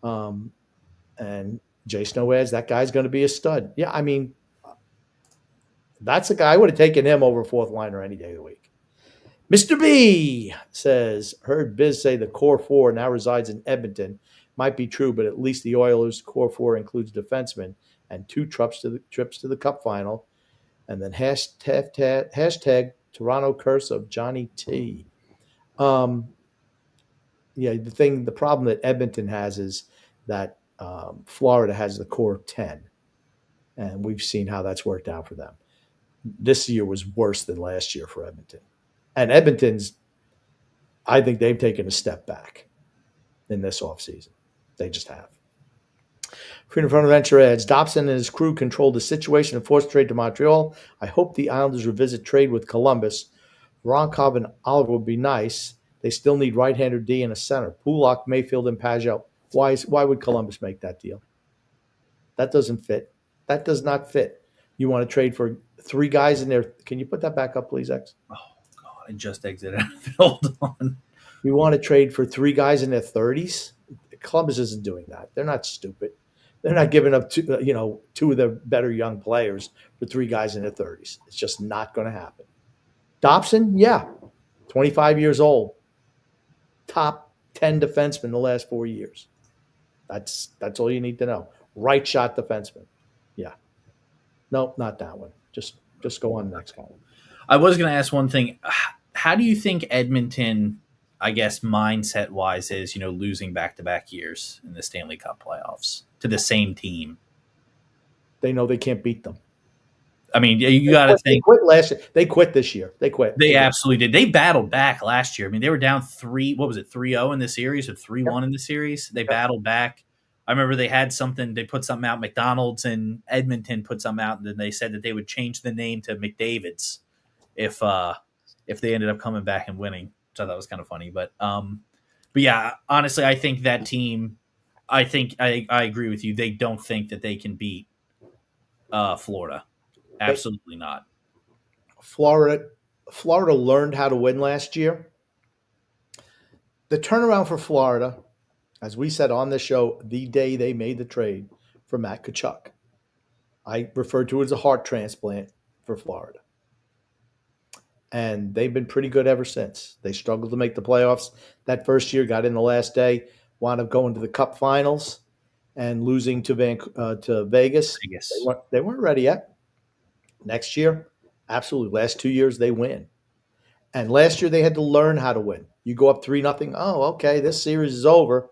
And Jay Snow adds that guy's going to be a stud. Yeah, I mean, that's a guy I would have taken him over fourth liner any day of the week. Mr. B says, heard Biz say the core 4 now resides in Edmonton. Might be true, but at least the Oilers' core 4 includes defensemen and 2 trips to the Cup final. And then hashtag Toronto curse of Johnny T. The problem that Edmonton has is that Florida has the core 10. And we've seen how that's worked out for them. This year was worse than last year for Edmonton. And I think they've taken a step back in this offseason. They just have. Freedom from Adventure adds, Dobson and his crew controlled the situation and forced trade to Montreal. I hope the Islanders revisit trade with Columbus. Voronkov and Oliver would be nice. They still need right-hander D and a center. Pulak, Mayfield, and Pajot. Why would Columbus make that deal? That doesn't fit. That does not fit. You want to trade for 3 guys in there. Can you put that back up, please, X? Oh, God. I just exited. Hold on. You want to trade for 3 guys in their 30s? Columbus isn't doing that. They're not stupid. They're not giving up 2 of their better young players for 3 guys in their 30s. It's just not going to happen. Dobson, 25 years old. Top 10 defenseman the last 4 years. That's all you need to know. Right shot defenseman. Yeah. Nope, not that one. Just go on the next column. I was going to ask one thing. How do you think Edmonton, I guess, mindset-wise is, losing back-to-back years in the Stanley Cup playoffs to the same team? They know they can't beat them. I mean, you got to think. They quit last year. They quit this year. They quit. They absolutely did. They battled back last year. I mean, they were down 3-0 in the series or 3-1 in the series. They battled back. I remember they put something out. McDonald's in Edmonton put something out, and then they said that they would change the name to McDavid's if they ended up coming back and winning, which I thought was kind of funny. But yeah, honestly, I think that team, I agree with you. They don't think that they can beat Florida. Absolutely not. Florida learned how to win last year. The turnaround for Florida, as we said on the show, the day they made the trade for Matt Tkachuk, I referred to it as a heart transplant for Florida. And they've been pretty good ever since. They struggled to make the playoffs that first year, got in the last day, wound up going to the Cup Finals and losing to Vegas. They weren't ready yet. Next year, absolutely. Last 2 years, they win. And last year, they had to learn how to win. You go up 3-0. Oh, okay, this series is over.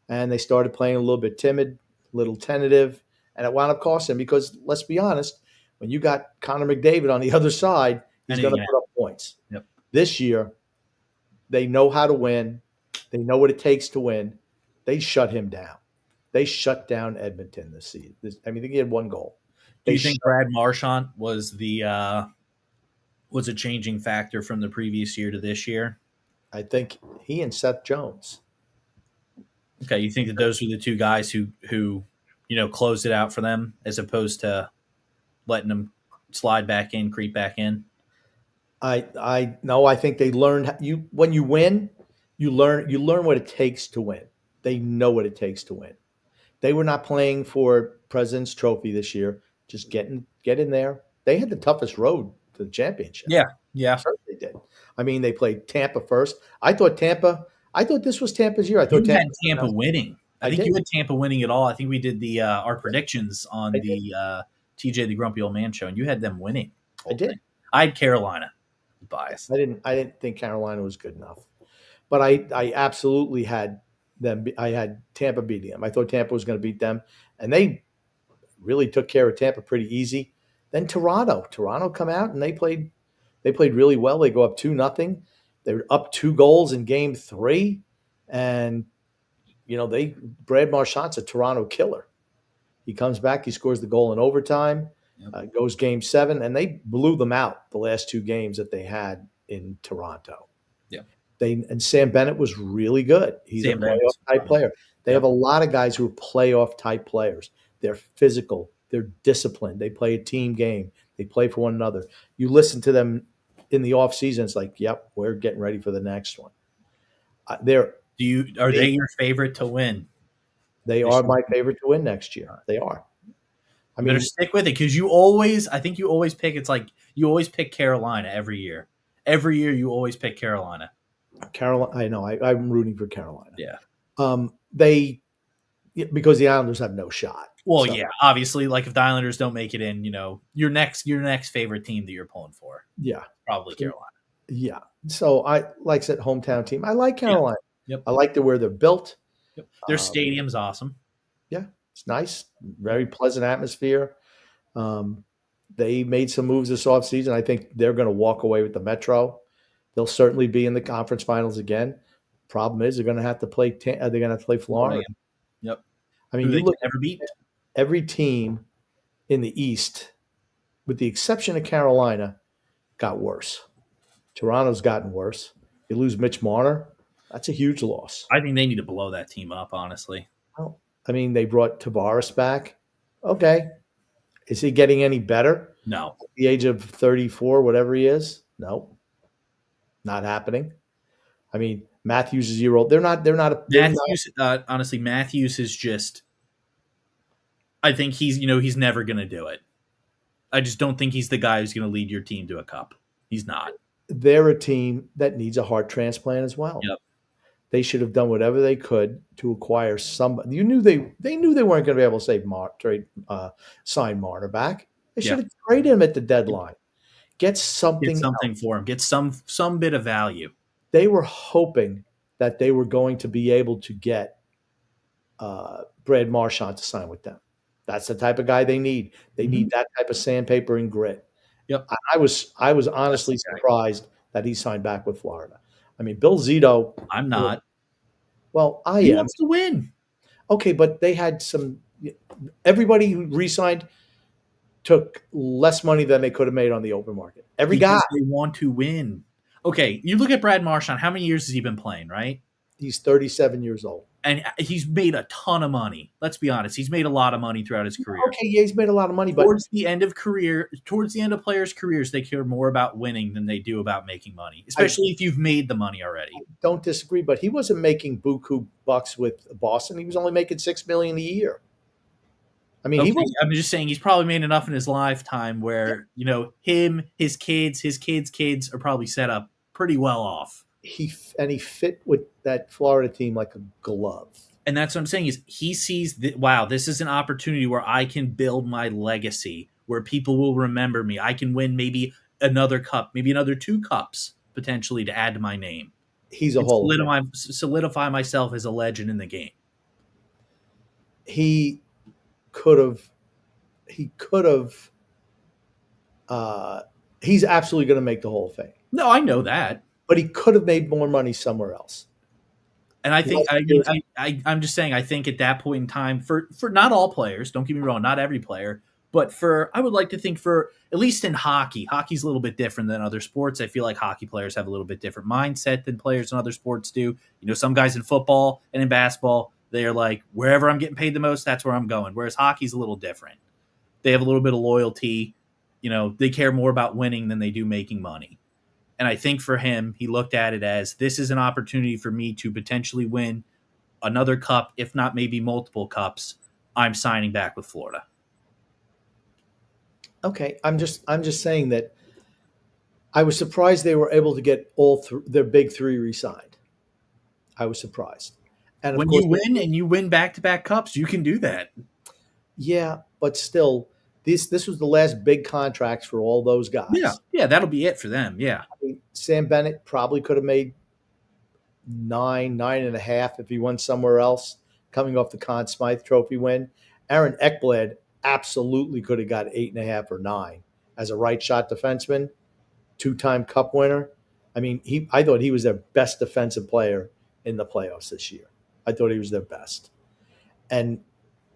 And they started playing a little bit timid, a little tentative, and it wound up costing them because, let's be honest, when you got Connor McDavid on the other side, he's going to put up points. Yep. This year, they know how to win. They know what it takes to win. They shut him down. They shut down Edmonton this season. I mean, they had one goal. Do They you think Brad Marchand was a changing factor from the previous year to this year? I think he and Seth Jones. Okay, you think that those were the two guys who closed it out for them as opposed to letting them slide back in, creep back in? I no, I think they learned you when you win, you learn what it takes to win. They know what it takes to win. They were not playing for President's Trophy this year. Just get in there. They had the toughest road to the championship. Yeah, yeah. Sure they did. I mean, they played Tampa first. I thought this was Tampa's year. I You thought had Tampa winning. I think did. you had Tampa winning it all. I think we did the our predictions on I did. the TJ the Grumpy Old Man show, and you had them winning. The I whole did. thing. I had Carolina. Biased. I didn't think Carolina was good enough. But I absolutely had them. I had Tampa beating them. I thought Tampa was going to beat them, and they really took care of Tampa pretty easy. Then Toronto come out and they played really well. They go up 2-0. They were up 2 goals in game 3, and Brad Marchand's a Toronto killer. He comes back, he scores the goal in overtime. Yep. Goes game 7, and they blew them out the last 2 games that they had in Toronto. Yeah. And Sam Bennett was really good. He's a playoff type player. They have a lot of guys who are playoff type players. They're physical. They're disciplined. They play a team game. They play for one another. You listen to them in the off season, it's like, yep, we're getting ready for the next one. Are they your favorite to win? They are my favorite to win next year. They are. I mean, better stick with it because you always pick. It's like you always pick Carolina every year. Every year you always pick Carolina. I know. I'm rooting for Carolina. Yeah. Because the Islanders have no shot. Well, yeah, obviously, like if the Islanders don't make it in, your next favorite team that you're pulling for. Yeah. Probably Carolina. Yeah. So like I said, hometown team. I like Carolina. Yep. I like where they're built. Yep. Their stadium's awesome. Yeah. It's nice. Very pleasant atmosphere. They made some moves this offseason. I think they're going to walk away with the Metro. They'll certainly be in the conference finals again. Problem is, they're going to have to play. They're going to have to play Florida. Yep. I mean, you look never beat every team in the East, with the exception of Carolina, got worse. Toronto's gotten worse. You lose Mitch Marner, that's a huge loss. I think they need to blow that team up, honestly. Well, I mean, they brought Tavares back. Okay. Is he getting any better? No. At the age of 34, whatever he is? No. Not happening. I mean, Matthews is a year old. Honestly, Matthews is just I think he's never going to do it. I just don't think he's the guy who's going to lead your team to a cup. He's not. They're a team that needs a heart transplant as well. Yep. They should have done whatever they could to acquire somebody. You knew they knew they weren't going to be able to sign Marner back. They should have traded him at the deadline. Get something for him. Get some bit of value. They were hoping that they were going to be able to get Brad Marchand to sign with them. That's the type of guy they need. They need that type of sandpaper and grit. Yep. I was honestly surprised that he signed back with Florida. I mean, Bill Zito. I'm not. Well, he wants to win. Okay, but they had some. Everybody who re-signed took less money than they could have made on the open market. They want to win. Okay, you look at Brad Marchand. How many years has he been playing? Right. He's 37 years old. And he's made a ton of money. Let's be honest. He's made a lot of money throughout his career. Okay, yeah, he's made a lot of money. But towards the end of players' careers, they care more about winning than they do about making money, especially if you've made the money already. I don't disagree, but he wasn't making buku bucks with Boston. He was only making $6 million a year. I mean, I'm just saying he's probably made enough in his lifetime where, him, his kids are probably set up pretty well off. He fit with that Florida team like a glove. And that's what I'm saying is he sees wow, this is an opportunity where I can build my legacy, where people will remember me. I can win maybe another cup, maybe another 2 cups potentially to add to my name. He's a whole solidify myself as a legend in the game. He could have. He's absolutely going to make the Hall of Fame. No, I know that. but he could have made more money somewhere else. And I think, I mean, I'm just saying, I think at that point in time, for not all players, don't get me wrong, not every player, but I would like to think for, at least in hockey's a little bit different than other sports. I feel like hockey players have a little bit different mindset than players in other sports do. You know, some guys in football and in basketball, they're like, wherever I'm getting paid the most, that's where I'm going. Whereas hockey's a little different. They have a little bit of loyalty. You know, they care more about winning than they do making money. And I think for him, he looked at it as, this is an opportunity for me to potentially win another cup, if not maybe multiple cups. I'm signing back with Florida. Okay, I'm just saying that I was surprised they were able to get their big three re-signed. I was surprised. And of When course, you win and you win back-to-back cups, you can do that. yeah, but still, this was the last big contracts for all those guys. Yeah, that'll be it for them. Yeah. I mean, Sam Bennett probably could have made 9.5 if he went somewhere else, coming off the Conn Smythe Trophy win. Aaron Ekblad absolutely could have got 8.5 or 9 as a right shot defenseman, 2-time Cup winner. I mean, I thought he was their best defensive player in the playoffs this year. I thought he was their best, and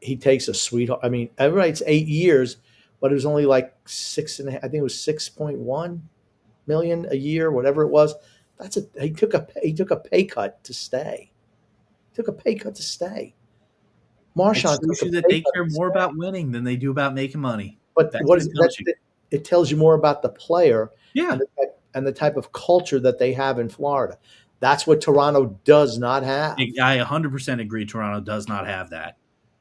he takes a sweetheart. I mean, everybody's 8 years, but it was only like 6.5. I think it was 6.1 million a year, whatever it was. He took a pay cut to stay. Marchand shows you that they care more about winning than they do about making money. But That's what tells you? It tells you more about the player, yeah, and the type of culture that they have in Florida. That's what Toronto does not have. I 100% agree. Toronto does not have that,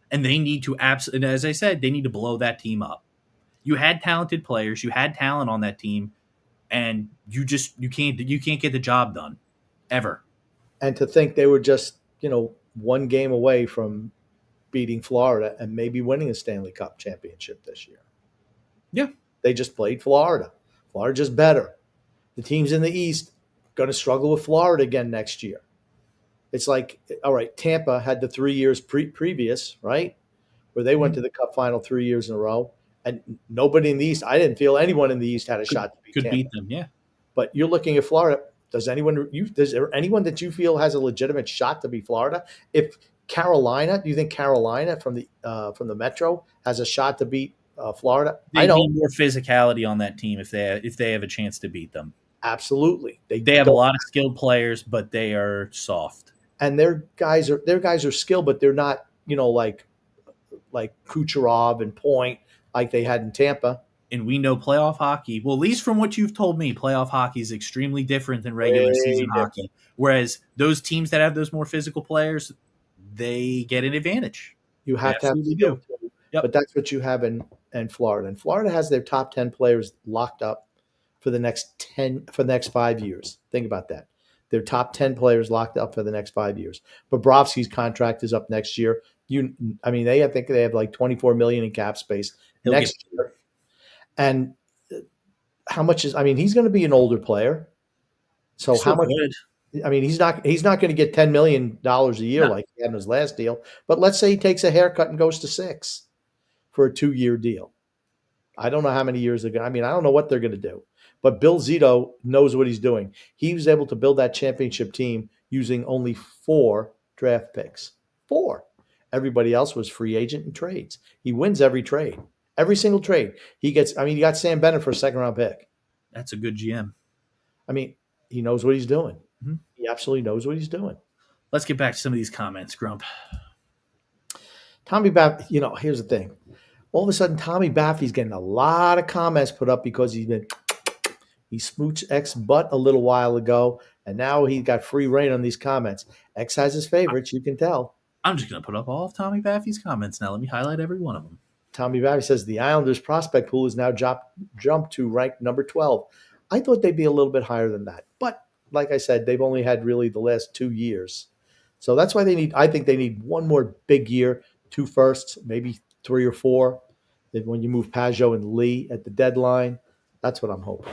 and they need to absolutely. As I said, they need to blow that team up. You had talented players, you had talent on that team, and you can't get the job done ever. And to think they were just one game away from beating Florida and maybe winning a Stanley Cup championship this year. Yeah. They just played Florida. Florida's just better. The teams in the East going to struggle with Florida again next year. It's like, all right, Tampa had the 3 years previous, right, where they went to the Cup final 3 years in a row, and nobody in the East, I didn't feel anyone in the East had a shot to beat Tampa. Beat them, yeah. But you're looking at Florida. Is there anyone that you feel has a legitimate shot to beat Florida? If Carolina, do you think Carolina from the Metro has a shot to beat Florida? They need more physicality on that team if they have a chance to beat them. Absolutely, they have a lot of skilled players, but they are soft. And their guys are skilled, but they're not like Kucherov and Point like they had in Tampa. And we know playoff hockey, well, at least from what you've told me, playoff hockey is extremely different than regular season hockey. Whereas those teams that have those more physical players, they get an advantage. You have to have skill too. Yep. But that's what you have in Florida. And Florida has their top 10 players locked up for the next 5 years. Think about that. Their top 10 players locked up for the next 5 years. Bobrovsky's contract is up next year. I think they have like $24 million in cap space next year. And how much he's going to be an older player. So how much? He's not going to get $10 million a year like he had in his last deal. But let's say he takes a haircut and goes to $6 million for a 2-year deal. I don't know how many years ago. I don't know what they're going to do. But Bill Zito knows what he's doing. He was able to build that championship team using only 4 draft picks. 4. Everybody else was free agent and trades. He wins every trade. Every single trade. He got Sam Bennett for a second-round pick. That's a good GM. He knows what he's doing. Mm-hmm. He absolutely knows what he's doing. Let's get back to some of these comments, Grump. Tommy Baffy, here's the thing. All of a sudden, Tommy Baffy's getting a lot of comments put up because he smooched X butt a little while ago, and now he got free reign on these comments. X has his favorites, you can tell. I'm just going to put up all of Tommy Baffy's comments now. Let me highlight every one of them. Tommy Baffy says the Islanders prospect pool is now jumped to rank number 12. I thought they'd be a little bit higher than that. But like I said, they've only had really the last 2 years. So that's why I think they need one more big year, 2 firsts, maybe 3 or 4. Then when you move Pajot and Lee at the deadline, that's what I'm hoping.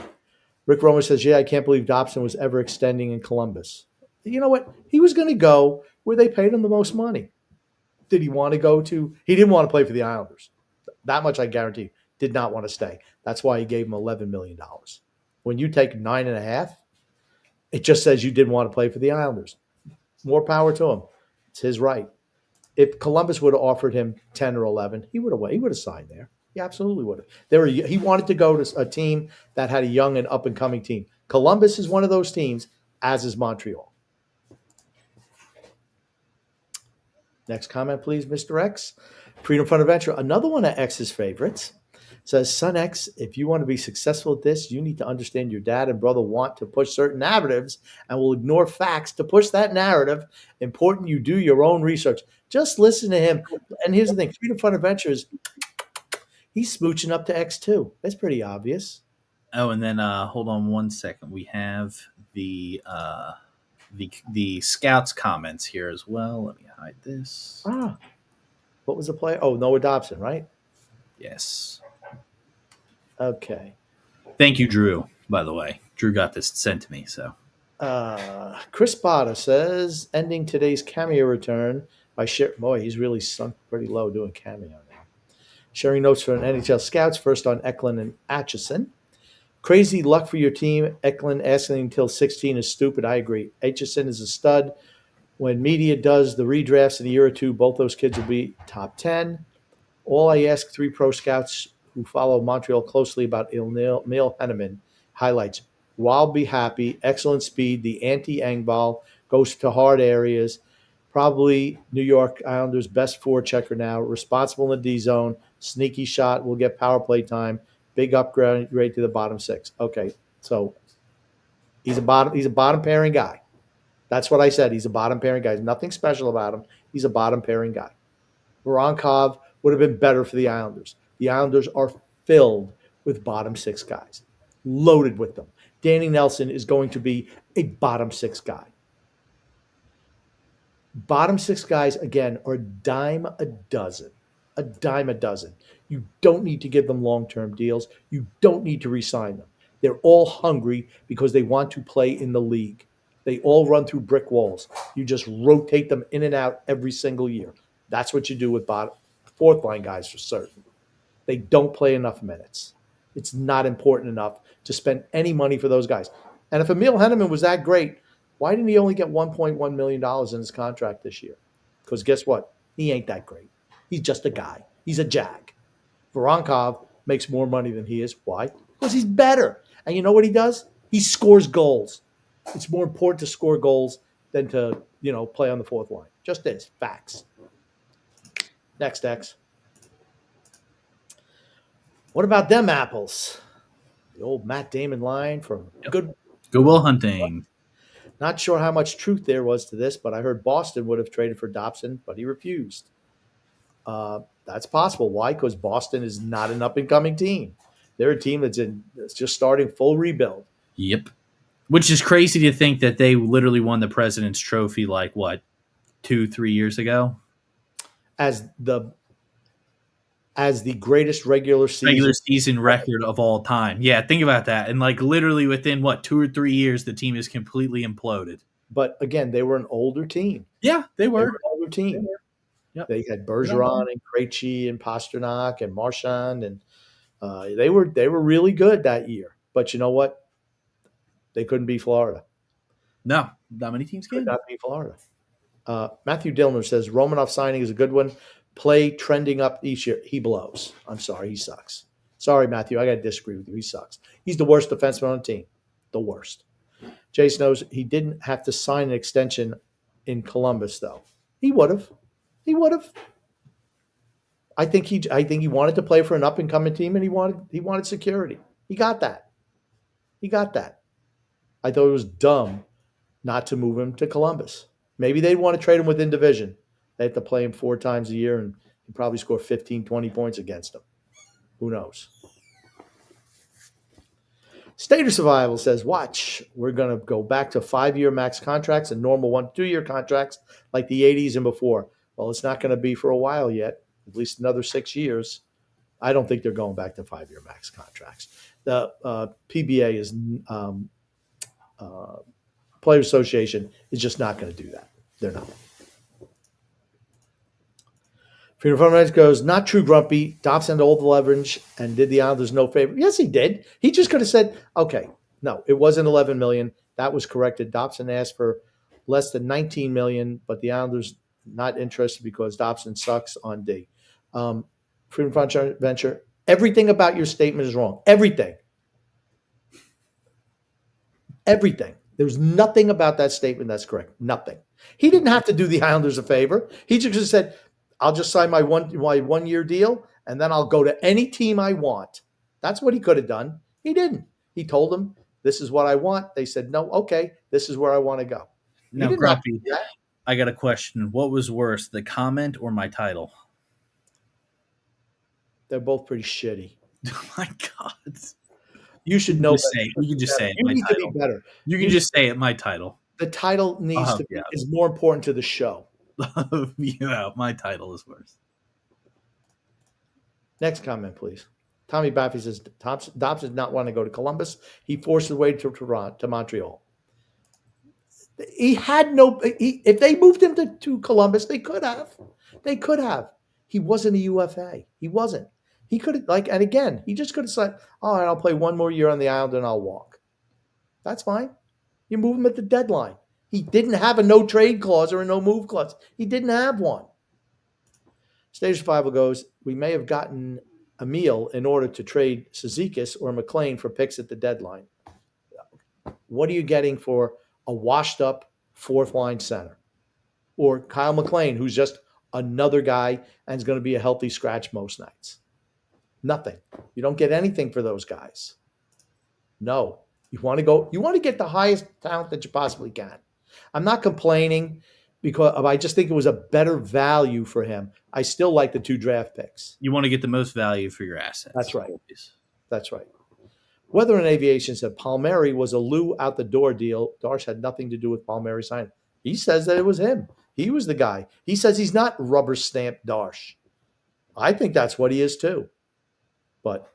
Rick Romer says, I can't believe Dobson was ever extending in Columbus. You know what? He was going to go where they paid him the most money. Did he want to go to? He didn't want to play for the Islanders. That much I guarantee. Did not want to stay. That's why he gave him $11 million. When you take 9.5, it just says you didn't want to play for the Islanders. More power to him. It's his right. If Columbus would have offered him 10 or 11, he would have signed there. He absolutely would have. He wanted to go to a team that had a young and up-and-coming team. Columbus is one of those teams, as is Montreal. Next comment, please, Mr. X. Freedom Fund Adventure, another one of X's favorites. Says, Son X, if you want to be successful at this, you need to understand your dad and brother want to push certain narratives and will ignore facts to push that narrative. Important you do your own research. Just listen to him. And here's the thing, Freedom Fund Adventures, he's smooching up to X too. That's pretty obvious. Oh, and then hold on one second. We have the scouts comments here as well. Let me hide this. What was the play? Oh, Noah Dobson, right? Yes. Okay. Thank you, Drew, by the way. Drew got this sent to me, so. Chris Botta says, ending today's cameo return by boy, he's really sunk pretty low doing cameo now. Sharing notes for an NHL scouts, first on Eklund and Atchison. Crazy luck for your team. Eklund asking until 16 is stupid. I agree. Atchison is a stud. When media does the redrafts in a year or two, both those kids will be top 10. All I ask 3 pro scouts who follow Montreal closely about Emil Henneman highlights. Wild be happy, excellent speed, the anti-Engvall, goes to hard areas. Probably New York Islanders' best forechecker now. Responsible in the D zone. Sneaky shot. Will get power play time. Big upgrade to the bottom 6. Okay, so he's a bottom pairing guy. That's what I said. He's a bottom pairing guy. There's nothing special about him. He's a bottom pairing guy. Voronkov would have been better for the Islanders. The Islanders are filled with bottom 6 guys, loaded with them. Danny Nelson is going to be a bottom 6 guy. Bottom 6 guys, again, are a dime a dozen. A dime a dozen. You don't need to give them long-term deals. You don't need to re-sign them. They're all hungry because they want to play in the league. They all run through brick walls. You just rotate them in and out every single year. That's what you do with fourth-line guys for certain. They don't play enough minutes. It's not important enough to spend any money for those guys. And if Emil Henneman was that great, why didn't he only get $1.1 million in his contract this year? Because guess what? He ain't that great. He's just a guy. He's a jag. Voronkov makes more money than he is. Why? Because he's better. And you know what he does? He scores goals. It's more important to score goals than to, play on the fourth line. Just is. Facts. Next, X. What about them apples? The old Matt Damon line from Goodwill Hunting. Not sure how much truth there was to this, but I heard Boston would have traded for Dobson, but he refused. That's possible. Why? Because Boston is not an up-and-coming team. They're a team that's just starting full rebuild. Yep. Which is crazy to think that they literally won the President's Trophy 2-3 years ago? As the greatest regular season record of all time. Yeah, think about that. And literally within 2 or 3 years, the team is completely imploded. But again, they were an older team. Yeah, they were. They were an older team. Yep. They had Bergeron and Krejci and Pasternak and Marchand, and they were really good that year. But you know what? They couldn't beat Florida. No, not many teams can. Could not beat Florida. Matthew Dillner says Romanov signing is a good one. Play trending up each year. He blows. I'm sorry, he sucks. Sorry, Matthew, I got to disagree with you. He sucks. He's the worst defenseman on the team. The worst. Jason knows he didn't have to sign an extension in Columbus, though. He would have. I think he wanted to play for an up and coming team, and he wanted security. He got that. I thought it was dumb not to move him to Columbus. Maybe they'd want to trade him within division. They have to play him 4 times a year, and he probably score 15, 20 points against them. Who knows? State of Survival says, watch, we're going to go back to 5-year max contracts and normal 1-2-year contracts like the 80s and before. Well, it's not going to be for a while yet, at least another 6 years. I don't think they're going back to 5-year max contracts. The PBA is Players Association is just not going to do that. They're not. Freedom Fund Reds goes, not true, Grumpy. Dobson had all the leverage and did the Islanders no favor. Yes, he did. He just could have said, okay, No, it wasn't 11 million. That was corrected. Dobson asked for less than 19 million, but the Islanders not interested because Dobson sucks on D. Freedom Frontier Venture. Everything about your statement is wrong. Everything. Everything. There's nothing about that statement that's correct. Nothing. He didn't have to do the Islanders a favor. He just said, "I'll just sign my 1 year deal, and then I'll go to any team I want." That's what he could have done. He didn't. He told them, "This is what I want." They said, "No, okay, this is where I want to go." He Now, didn't have to Grumpy, do that. I got a question. What was worse, the comment or my title? They're both pretty shitty. Oh my God. You should know. You can just say it. You My need to title. be better. You can just say it. My title. The title needs to be is more important to the show. Yeah, my title is worse. Next comment, please. Tommy Baffy says Dobson did not want to go to Columbus. He forced his way to Montreal. He had no. If they moved him to Columbus, they could have. They could have. He wasn't a UFA. He wasn't. He could have and again, he just could have said, "All right, I'll play 1 more year on the island and I'll walk." That's fine. You move him at the deadline. He didn't have a no trade clause or a no move clause. He didn't have one. Stage Survival goes, "We may have gotten Emil in order to trade Cizikas or McLean for picks at the deadline." What are you getting for a washed up fourth line center? Or Kyle McLean, who's just another guy and is going to be a healthy scratch most nights? Nothing. You don't get anything for those guys. No. You want to get the highest talent that you possibly can. I'm not complaining because I just think it was a better value for him. I still like the 2 draft picks. You want to get the most value for your assets. That's right. That's right. Weather and Aviation said Palmieri was a Lou out the door deal. Darsh had nothing to do with Palmieri signing. He says that it was him. He was the guy. He says he's not rubber stamped Darsh. I think that's what he is too. But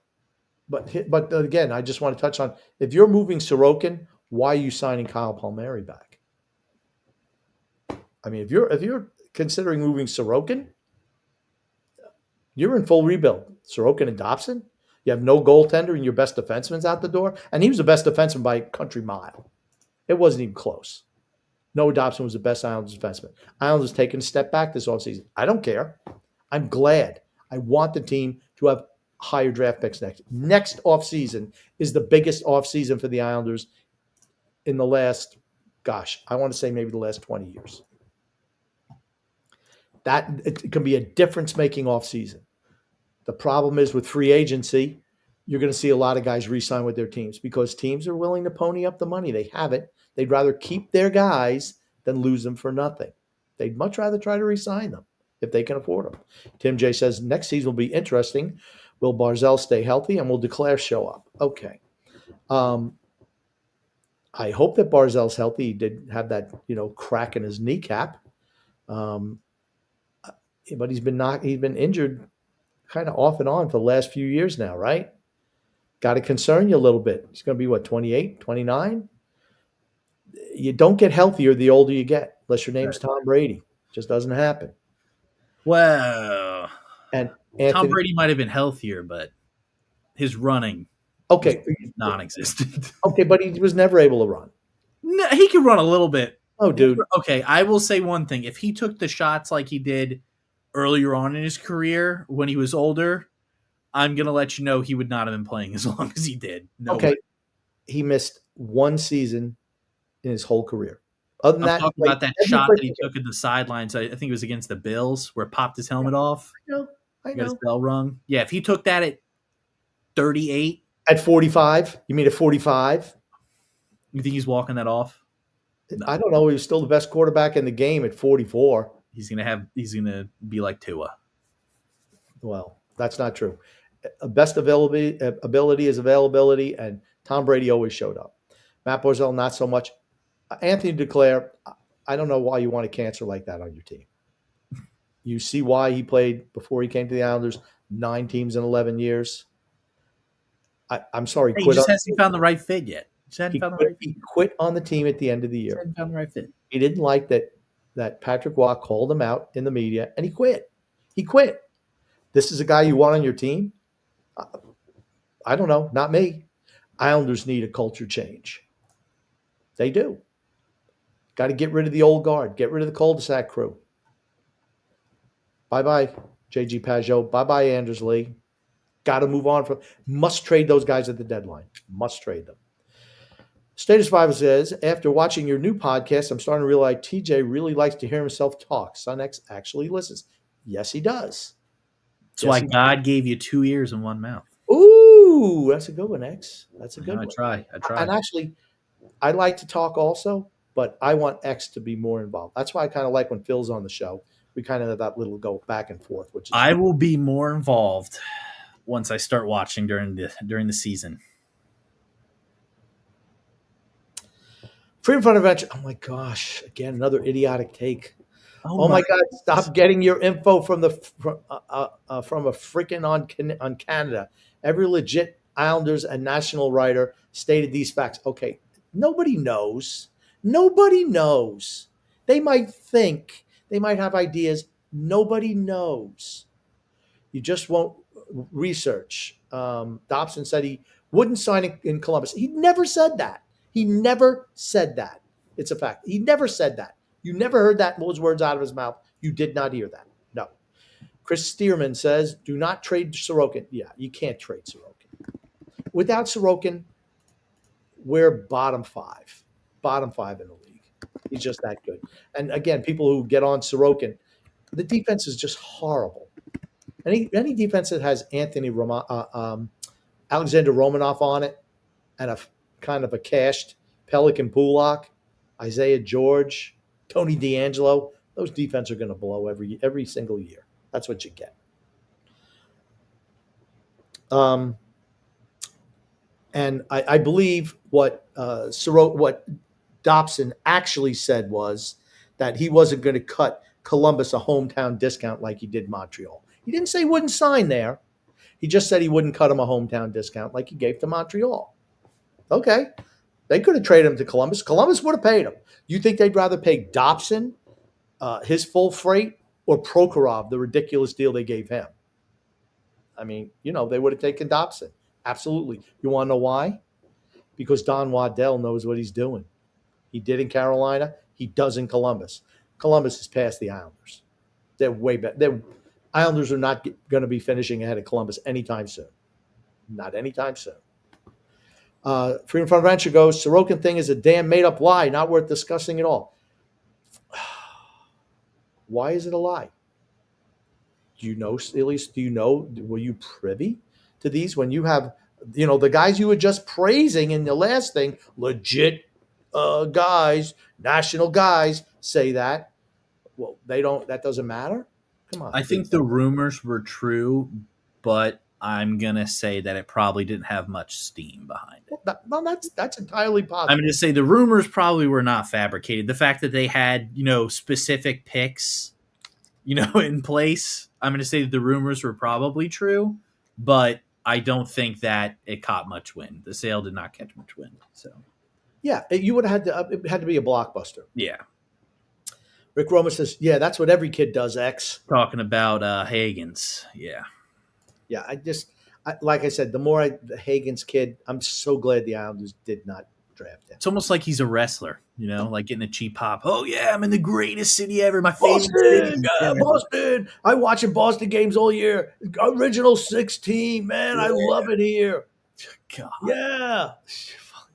again, I just want to touch on, if you're moving Sorokin, why are you signing Kyle Palmieri back? I mean, if you're considering moving Sorokin, you're in full rebuild. Sorokin and Dobson, you have no goaltender and your best defenseman's out the door. And he was the best defenseman by a country mile. It wasn't even close. Noah Dobson was the best Islanders defenseman. Islanders taking a step back this offseason. I don't care. I'm glad. I want the team to have higher draft picks next offseason is the biggest offseason for the Islanders in the last, I want to say maybe the last 20 years. That it can be a difference-making offseason. The problem is with free agency, you're going to see a lot of guys re-sign with their teams because teams are willing to pony up the money. They have it. They'd rather keep their guys than lose them for nothing. They'd much rather try to re-sign them if they can afford them. Tim J says, next season will be interesting. Will Barzal stay healthy and will Duclair show up? Okay. I hope that Barzal's healthy. He did have that, crack in his kneecap. But he's been injured kind of off and on for the last few years now, right? Got to concern you a little bit. He's going to be 28, 29? You don't get healthier the older you get, unless your name's Tom Brady. It just doesn't happen. Well, and Tom Brady might have been healthier, but his running was non-existent. Okay, but he was never able to run. No, he could run a little bit. Oh, dude. Okay, I will say one thing. If he took the shots like he did earlier on in his career when he was older, I'm going to let you know he would not have been playing as long as he did. No way. He missed one season in his whole career. Other than that, talking about that shot that he took at the sidelines. I think it was against the Bills where it popped his helmet off. I know. Got his bell rung. Yeah, if he took that at 38. At 45? You mean at 45? You think he's walking that off? No. I don't know. He was still the best quarterback in the game at 44. He's gonna be like Tua. Well, that's not true. Best ability is availability, and Tom Brady always showed up. Matt Barzal, not so much. Anthony Duclair, I don't know why you want a cancer like that on your team. You see why he played before he came to the Islanders, 9 teams in 11 years. I'm sorry. He just hasn't found the right fit yet. He quit on the team at the end of the year. Hasn't found the right fit. He didn't like that Patrick Waugh called him out in the media, and he quit. He quit. This is a guy you want on your team? I don't know. Not me. Islanders need a culture change. They do. Got to get rid of the old guard. Get rid of the cul-de-sac crew. Bye-bye, J.G. Pajot. Bye-bye, Anders Lee. Got to move on from. Must trade those guys at the deadline. Must trade them. Status 5 says, after watching your new podcast, I'm starting to realize TJ really likes to hear himself talk. Son X actually listens. Yes, he does. That's why God gave you 2 ears and 1 mouth. Ooh, that's a good one, X. That's a good one. I try. And actually, I like to talk also, but I want X to be more involved. That's why I kind of like when Phil's on the show. We kind of have that little go back and forth. Which is I will be more involved once I start watching during the season. Freedom Fund Adventure. Oh my gosh! Again, another idiotic take. Oh my God! Stop getting your info from a freaking on Canada. Every legit Islanders and national writer stated these facts. Okay, nobody knows. Nobody knows. They might think. They might have ideas. Nobody knows. You just won't research. Dobson said he wouldn't sign in Columbus. He never said that. He never said that. It's a fact. He never said that. You never heard those words out of his mouth. You did not hear that. No. Chris Stearman says, do not trade Sorokin. Yeah, you can't trade Sorokin. Without Sorokin, we're bottom five in the league. He's just that good. And again, people who get on Sorokin, the defense is just horrible. Any defense that has Alexander Romanoff on it and a kind of a cashed Pelican Pulak, Isaiah George, Tony DeAngelo, those defense are going to blow every single year. That's what you get. And I believe what Dobson actually said was that he wasn't going to cut Columbus a hometown discount like he did Montreal. He didn't say he wouldn't sign there. He just said he wouldn't cut him a hometown discount like he gave to Montreal. Okay. They could have traded him to Columbus. Columbus would have paid him. You think they'd rather pay Dobson his full freight or Prokhorov the ridiculous deal they gave him? I mean, they would have taken Dobson. Absolutely. You want to know why? Because Don Waddell knows what he's doing. He did in Carolina. He does in Columbus. Columbus has passed the Islanders. They're way better. Islanders are not going to be finishing ahead of Columbus anytime soon. Not anytime soon. Freedom Fund Venture goes, Sorokin thing is a damn made-up lie, not worth discussing at all. Why is it a lie? Do you know, at least, were you privy to these when you have, the guys you were just praising in the last thing, legit guys, national guys say that? Well, that doesn't matter? Come on. I think the rumors were true, but I'm going to say that it probably didn't have much steam behind it. Well, that's entirely possible. I'm going to say the rumors probably were not fabricated. The fact that they had, specific picks, in place, I'm going to say that the rumors were probably true, but I don't think that it caught much wind. The sale did not catch much wind. So, yeah, you would have had to. It had to be a blockbuster. Yeah. Rick Roma says, "Yeah, that's what every kid does." X talking about Hagens. Yeah. Yeah, like I said, the Hagens kid, I'm so glad the Islanders did not draft him. It's almost like he's a wrestler, like getting a cheap pop. Oh yeah, I'm in the greatest city ever. My favorite city. Boston. I watching Boston games all year. Original 16, man. Yeah. I love it here. God. Yeah.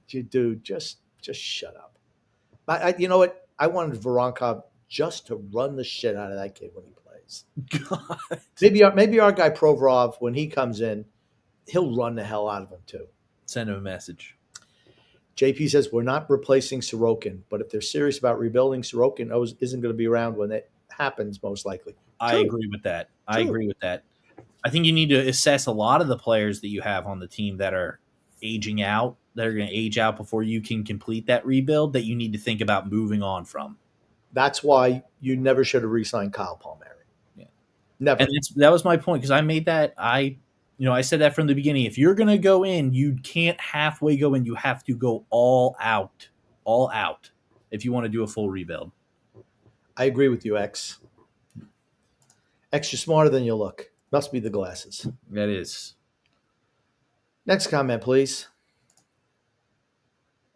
Dude, just shut up. You know what? I wanted Voronkov just to run the shit out of that kid when he plays. God. Maybe our guy Provorov, when he comes in, he'll run the hell out of him too. Send him a message. JP says, we're not replacing Sorokin, but if they're serious about rebuilding, Sorokin isn't going to be around when it happens, most likely. True. I agree with that. True. I agree with that. I think you need to assess a lot of the players that you have on the team that are aging out, that are going to age out before you can complete that rebuild, that you need to think about moving on from. That's why you never should have re-signed Kyle Palmieri. Yeah. Never. And that was my point, because I made that – I said that from the beginning. If you're going to go in, you can't halfway go in. You have to go all out if you want to do a full rebuild. I agree with you, X. X, you're smarter than you look. Must be the glasses. That is. Next comment, please.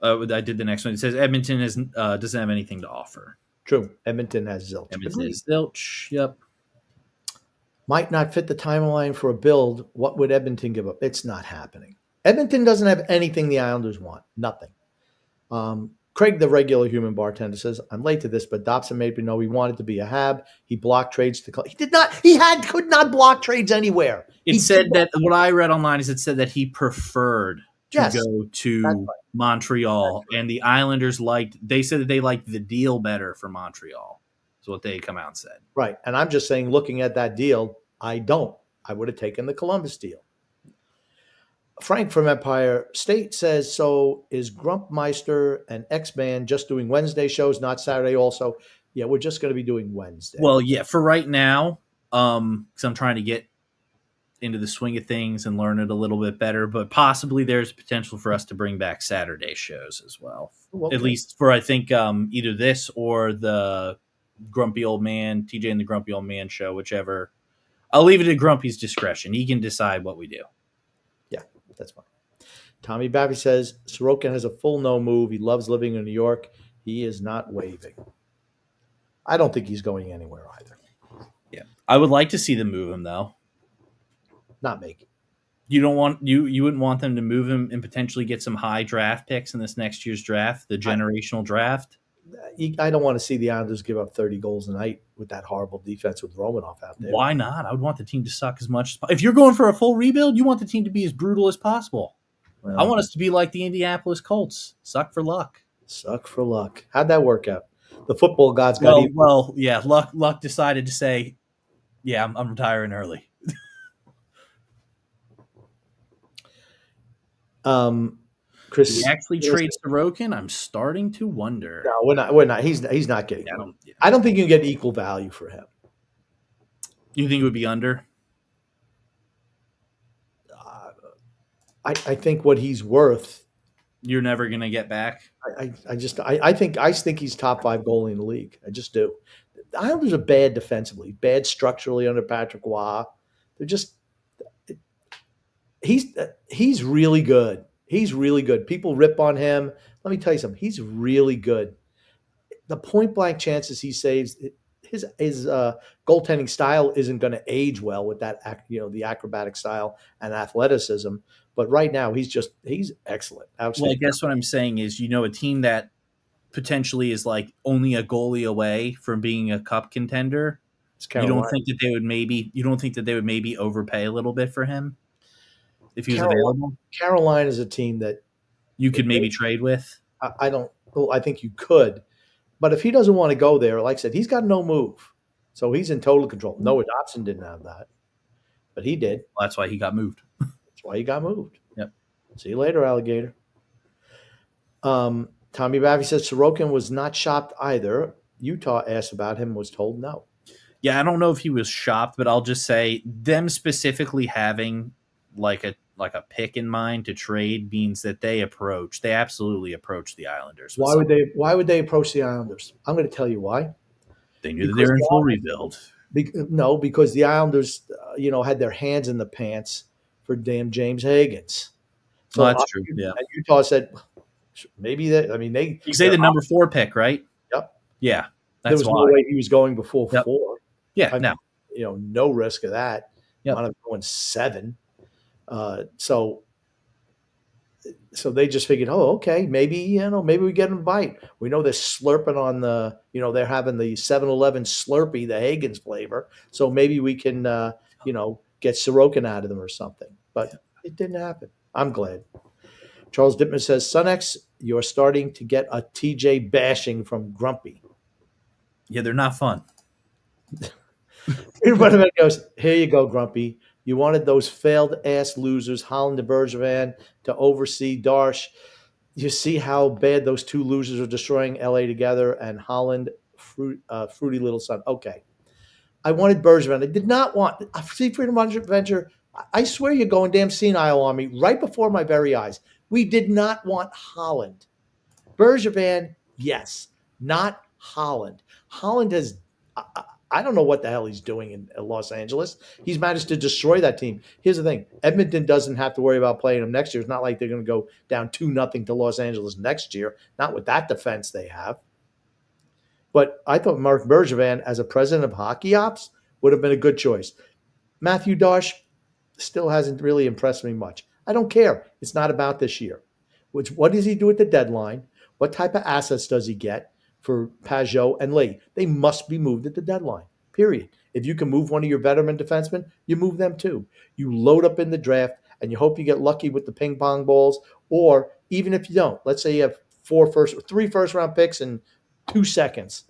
I did the next one. It says Edmonton doesn't have anything to offer. True. Edmonton has zilch. Edmonton is zilch. Yep. Might not fit the timeline for a build. What would Edmonton give up? It's not happening. Edmonton doesn't have anything the Islanders want. Nothing. Craig, the regular human bartender, says, I'm late to this, but Dobson made me know he wanted to be a Hab. He blocked trades to he did not. Could not block trades anywhere. It said that what I read online is it said that he preferred to go to Montreal, and the Islanders they said that they liked the deal better for Montreal. Is what they come out and said. Right. And I'm just saying, looking at that deal, I would have taken the Columbus deal. Frank from Empire State says, so is Grumpmeister and X-Man just doing Wednesday shows, not Saturday also? Yeah, we're just going to be doing Wednesday. Well, yeah, for right now, because I'm trying to get into the swing of things and learn it a little bit better, but possibly there's potential for us to bring back Saturday shows as well. Okay. At least for, I think, either this or the Grumpy Old Man, TJ and the Grumpy Old Man show, whichever. I'll leave it at Grumpy's discretion. He can decide what we do. Yeah, that's fine. Tommy Babby says, Sorokin has a full no move. He loves living in New York. He is not waving. I don't think he's going anywhere either. Yeah. I would like to see them move him, though. Not me. You don't want you wouldn't want them to move him and potentially get some high draft picks in this next year's draft, the generational draft? I don't want to see the Islanders give up 30 goals a night with that horrible defense with Romanov out there. Why not? I would want the team to suck as much as possible. If you're going for a full rebuild, you want the team to be as brutal as possible. Well, I want us to be like the Indianapolis Colts. Suck for luck. Suck for luck. How'd that work out? The football gods got even. Well, yeah. Luck decided to say, yeah, I'm retiring early. Chris, did he actually trade Sorokin? I'm starting to wonder. No, we're not. He's not getting. I don't think you can get equal value for him. You think it would be under? I think what he's worth. You're never going to get back. I think he's top 5 goalie in the league. I just do. The Islanders are bad defensively, bad structurally under Patrick Waugh. They're just. He's really good. He's really good. People rip on him. Let me tell you something. He's really good. The point blank chances he saves, his goaltending style isn't going to age well with that, the acrobatic style and athleticism. But right now, he's excellent. Well, I guess what I'm saying is, a team that potentially is like only a goalie away from being a cup contender. You don't think that they would maybe overpay a little bit for him? If he was available? Carolina is a team that you could maybe trade with. I think you could. But if he doesn't want to go there, like I said, he's got no move. So he's in total control. Noah Dobson didn't have that. But he did. Well, that's why he got moved. Yep. See you later, alligator. Tommy Baffy says Sorokin was not shopped either. Utah asked about him, was told no. Yeah, I don't know if he was shopped, but I'll just say them specifically having like a pick in mind to trade means that they absolutely approach the Islanders. Why would they approach the Islanders? I'm going to tell you why. They knew that they were in full rebuild. Because the Islanders, had their hands in the pants for damn James Higgins. So that's true. Yeah. And Utah said maybe that. I mean, you say the number 4 pick, right? Yep. Yeah. There was no way he was going before 4. Yeah. No risk of that. Yep. I'm going 7. So they just figured, okay, maybe we get him a bite. We know they're slurping on they're having the 7-Eleven Slurpee, the Higgins flavor. So maybe we can, get Sorokin out of them or something. But it didn't happen. I'm glad. Charles Dittman says, Sunex, you're starting to get a TJ bashing from Grumpy. Yeah, they're not fun. Everybody goes, here you go, Grumpy. You wanted those failed-ass losers, Holland and Bergevin, to oversee Darsh. You see how bad those 2 losers are destroying L.A. together, and Holland, fruity little son. Okay. I wanted Bergevin. I did not want – see, Freedom Adventure, I swear you're going damn senile on me right before my very eyes. We did not want Holland. Bergevin, yes, not Holland. Holland has I don't know what the hell he's doing in Los Angeles. He's managed to destroy that team. Here's the thing: Edmonton doesn't have to worry about playing them next year. It's not like they're going to go down 2-0 to Los Angeles next year. Not with that defense they have. But I thought Mark Bergevin, as a president of hockey ops, would have been a good choice. Matthew Darche still hasn't really impressed me much. I don't care. It's not about this year. What does he do at the deadline? What type of assets does he get for Pajot and Lee? They must be moved at the deadline, period. If you can move one of your veteran defensemen, you move them too. You load up in the draft, and you hope you get lucky with the ping pong balls, or even if you don't, let's say you have 3 first-round picks and 2 seconds.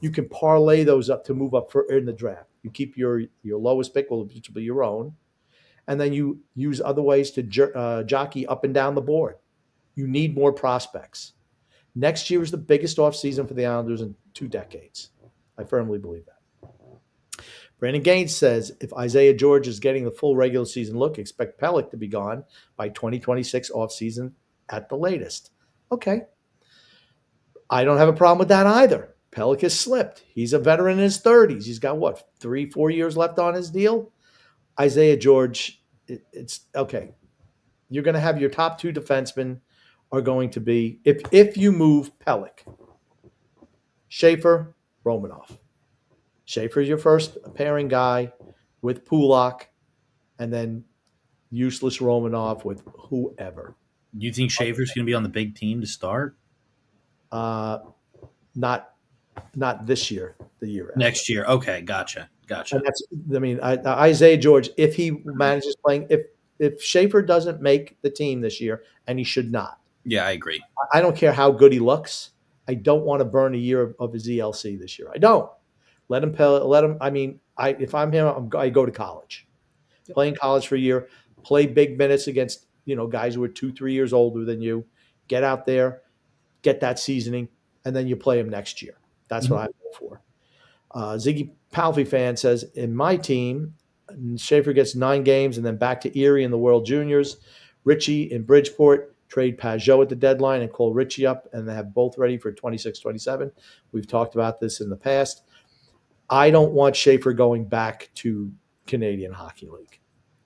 You can parlay those up to move up in the draft. You keep your lowest pick, which will be your own, and then you use other ways to jockey up and down the board. You need more prospects. Next year is the biggest offseason for the Islanders in 2 decades. I firmly believe that. Brandon Gaines says, if Isaiah George is getting the full regular season look, expect Pelech to be gone by 2026 offseason at the latest. Okay. I don't have a problem with that either. Pelech has slipped. He's a veteran in his 30s. He's got, 3-4 years left on his deal? Isaiah George, it's okay. You're going to have your top 2 defensemen are going to be, if you move Pelech, Schaefer, Romanoff. Schaefer's your first pairing guy with Pulak, and then useless Romanoff with whoever. Do you think Schaefer's going to be on the big team to start? Not this year, the year after. Next year. Okay, gotcha. And Isaiah George, if he manages playing, if Schaefer doesn't make the team this year, and he should not. Yeah, I agree. I don't care how good he looks. I don't want to burn a year of his ELC this year. I don't. Let him. If I'm him, I go to college. Play in college for a year. Play big minutes against guys who are 2-3 years older than you. Get out there, get that seasoning, and then you play him next year. That's what I go for. Ziggy Palfy fan says, in my team, Schaefer gets 9 games and then back to Erie in the World Juniors. Richie in Bridgeport, trade Pajot at the deadline and call Richie up, and they have both ready for 26-27. We've talked about this in the past. I don't want Schaefer going back to Canadian Hockey League.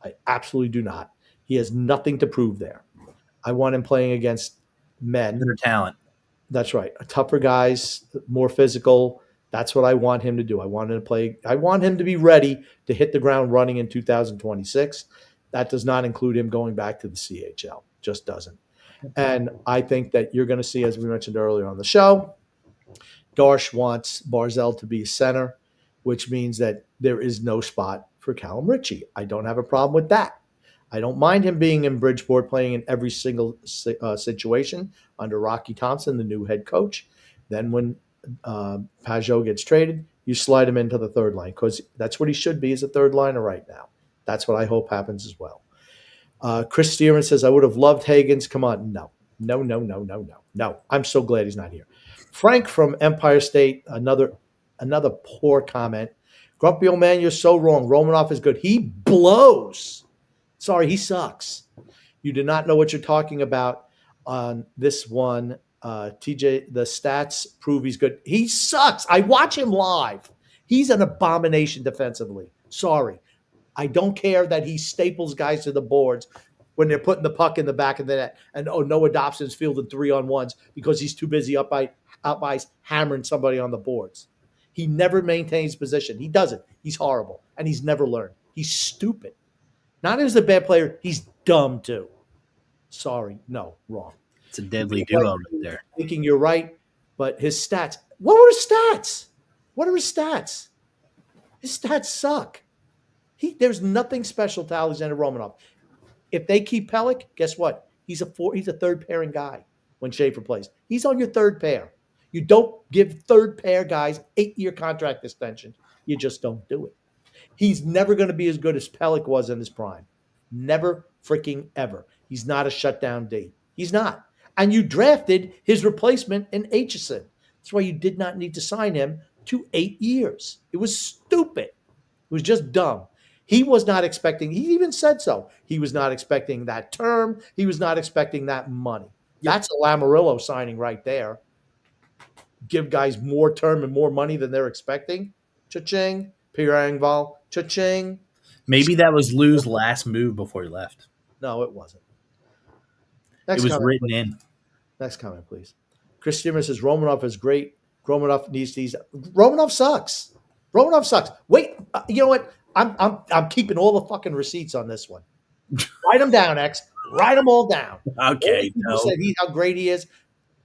I absolutely do not. He has nothing to prove there. I want him playing against men. Better talent. That's right. Tougher guys, more physical. That's what I want him to do. I want him to play. I want him to be ready to hit the ground running in 2026. That does not include him going back to the CHL. Just doesn't. And I think that you're going to see, as we mentioned earlier on the show, Darche wants Barzal to be a center, which means that there is no spot for Callum Ritchie. I don't have a problem with that. I don't mind him being in Bridgeport, playing in every single situation under Rocky Thompson, the new head coach. Then when Pajot gets traded, you slide him into the third line because that's what he should be as a third liner right now. That's what I hope happens as well. Chris Stearman says, I would have loved Hagens. Come on. No. I'm so glad he's not here. Frank from Empire State, another poor comment. Grumpy old man, you're so wrong. Romanoff is good. He blows. Sorry, he sucks. You do not know what you're talking about on this one. TJ, the stats prove he's good. He sucks. I watch him live. He's an abomination defensively. Sorry. I don't care that he staples guys to the boards when they're putting the puck in the back of the net. And, Noah Dobson's fielded 3-on-1s because he's too busy up by hammering somebody on the boards. He never maintains position. He doesn't. He's horrible. And he's never learned. He's stupid. Not as a bad player, he's dumb too. Sorry. No, wrong. It's a deadly duo right there. Thinking you're right, but his stats. What were his stats? What are his stats? His stats suck. There's nothing special to Alexander Romanov. If they keep Pelech, guess what? He's a third pairing guy when Schaefer plays. He's on your third pair. You don't give third pair guys 8-year contract extension. You just don't do it. He's never going to be as good as Pelech was in his prime. Never freaking ever. He's not a shutdown D. He's not. And you drafted his replacement in Aitchison. That's why you did not need to sign him to 8 years. It was stupid. It was just dumb. He was not expecting, he even said so. He was not expecting that term. He was not expecting that money. That's a Lamoriello signing right there. Give guys more term and more money than they're expecting. Cha-ching. Pierre Engvall. Cha-ching. Maybe that was Lou's last move before he left. No, it wasn't. It Next was comment, written please. in. Next comment, please. Chris Stearman says Romanov is great. Romanov needs these. Romanov sucks. Romanov sucks. Wait, you know what? I'm keeping all the fucking receipts on this one. Write them down, X. Write them all down. All Okay, the people no. said how great he is.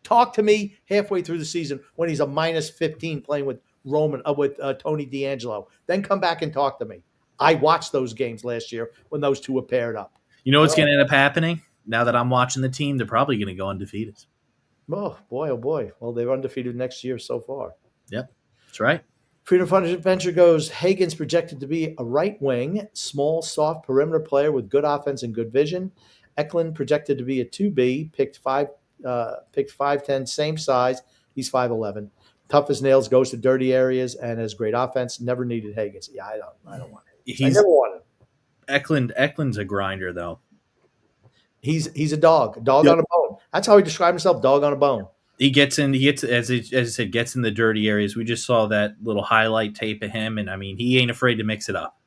Talk to me halfway through the season when he's a minus 15 playing with Tony DeAngelo. Then come back and talk to me. I watched those games last year when those two were paired up. You know what's going to end up happening? Now that I'm watching the team, they're probably going to go undefeated. Oh, boy, oh, boy. Well, they're undefeated next year so far. Yep, that's right. Freedom Fund Adventure goes, Hagen's projected to be a right wing, small, soft perimeter player with good offense and good vision. Eklund projected to be a 2B, picked 5'10", same size. He's 5'11". Tough as nails, goes to dirty areas, and has great offense. Never needed Hagen's. Yeah, I don't want it. I never wanted him. Eklund's a grinder, though. He's a dog on a bone. That's how he described himself, dog on a bone. He gets as I said, gets in the dirty areas. We just saw that little highlight tape of him, and I mean, he ain't afraid to mix it up.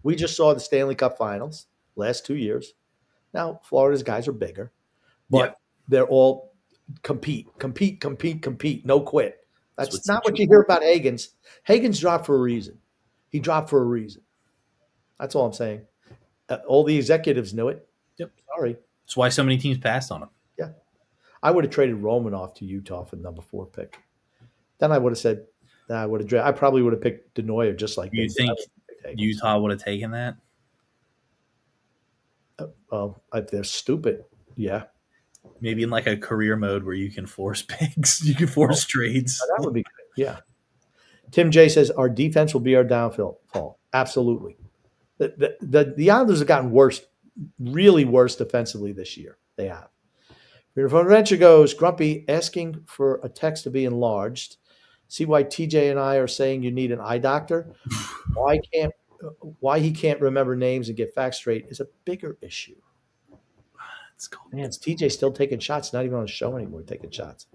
We just saw the Stanley Cup Finals last 2 years. Now, Florida's guys are bigger, but they're all compete, no quit. That's not what you hear about Hagen's. Hagen's dropped for a reason. He dropped for a reason. That's all I'm saying. All the executives knew it. Yep. Sorry. That's why so many teams passed on him. Yeah. I would have traded Romanoff to Utah for the number 4 pick. Then I would have said, I probably would have picked Denoyer just like you think Utah would have taken that? Well, if they're stupid, yeah. Maybe in like a career mode where you can force picks, you can force trades. That would be good. Yeah. Tim J says our defense will be our downfall. Absolutely. The Islanders have gotten worse, really worse defensively this year. They have. Freedom from Adventure goes, Grumpy, asking for a text to be enlarged. See why TJ and I are saying you need an eye doctor? Why he can't remember names and get facts straight is a bigger issue. Man, it's TJ still taking shots, not even on the show anymore, taking shots.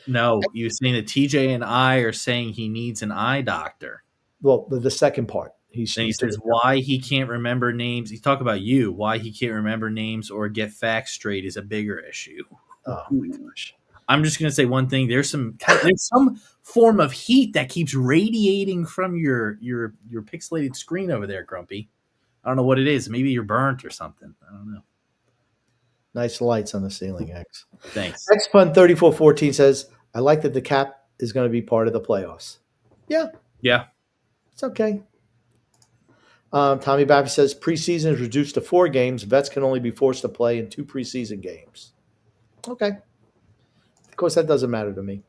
No, you were saying that TJ and I are saying he needs an eye doctor. Well, the second part. He says why he can't remember names. He's talking about you. Why he can't remember names or get facts straight is a bigger issue. Oh, my gosh. I'm just going to say one thing. There's some form of heat that keeps radiating from your pixelated screen over there, Grumpy. I don't know what it is. Maybe you're burnt or something. I don't know. Nice lights on the ceiling, X. Thanks. XPun3414 says, I like that the cap is going to be part of the playoffs. Yeah. Yeah. It's okay. Tommy Baptist says, preseason is reduced to 4 games. Vets can only be forced to play in 2 preseason games. Okay. Of course, that doesn't matter to me.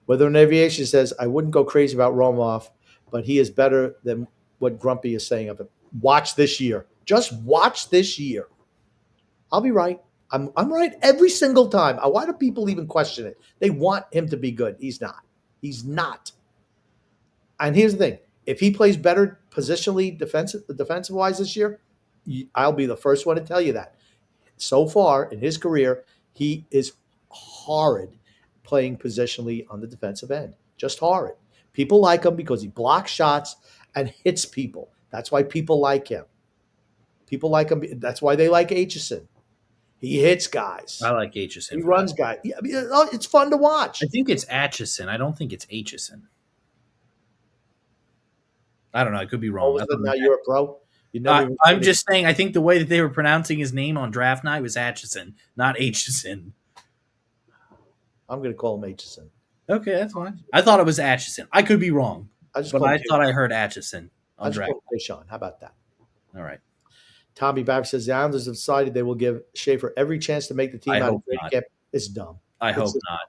Weather and Aviation says, I wouldn't go crazy about Romanov, but he is better than what Grumpy is saying of him. Watch this year. Just watch this year. I'll be right. I'm right every single time. Why do people even question it? They want him to be good. He's not. He's not. And here's the thing. If he plays better positionally defensive-wise this year, I'll be the first one to tell you that. So far in his career, he is horrid playing positionally on the defensive end. Just horrid. People like him because he blocks shots and hits people. That's why people like him. People like him. That's why they like Aitchison. He hits guys. I like Aitchison. He runs guys. Yeah, it's fun to watch. I think it's Atchison. I don't think it's Aitchison. I don't know. I could be wrong. Now you're a pro. I'm just saying. I think the way that they were pronouncing his name on draft night was Atchison, not Aitchison. I'm going to call him Aitchison. Okay, that's fine. I thought it was Atchison. I could be wrong, but I thought I heard Atchison on draft night. Sean, how about that? All right. Tommy Babbitt says the Islanders have decided they will give Schaefer every chance to make the team out of training camp. It's dumb. I hope not.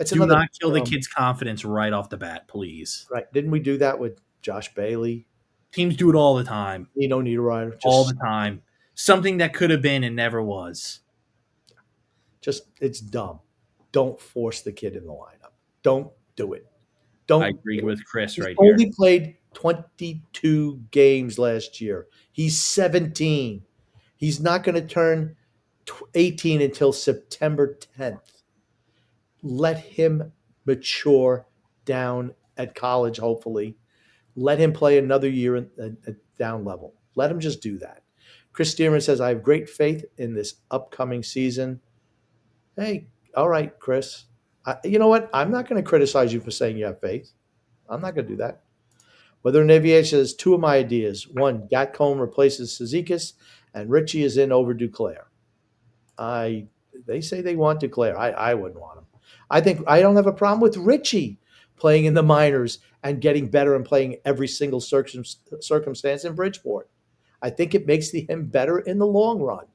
Do not kill the kid's confidence right off the bat, please. Right. Didn't we do that with Josh Bailey? Teams do it all the time. Nino Niederreiter. All the time. Something that could have been and never was. It's dumb. Don't force the kid in the lineup. Don't do it. I agree with Chris right here. He only played 22 games last year. He's 17. He's not going to turn 18 until September 10th. Let him mature down at college, hopefully. Let him play another year at down level. Let him just do that. Chris Stearman says, I have great faith in this upcoming season. Hey, all right, Chris. You know what? I'm not going to criticize you for saying you have faith. I'm not going to do that. Weather and Aviation says, two of my ideas. One, Gatcombe replaces Cizikas, and Richie is in over Duclair. They say they want Duclair. I wouldn't want him. I think I don't have a problem with Richie playing in the minors and getting better and playing every single circumstance in Bridgeport. I think it makes him better in the long run.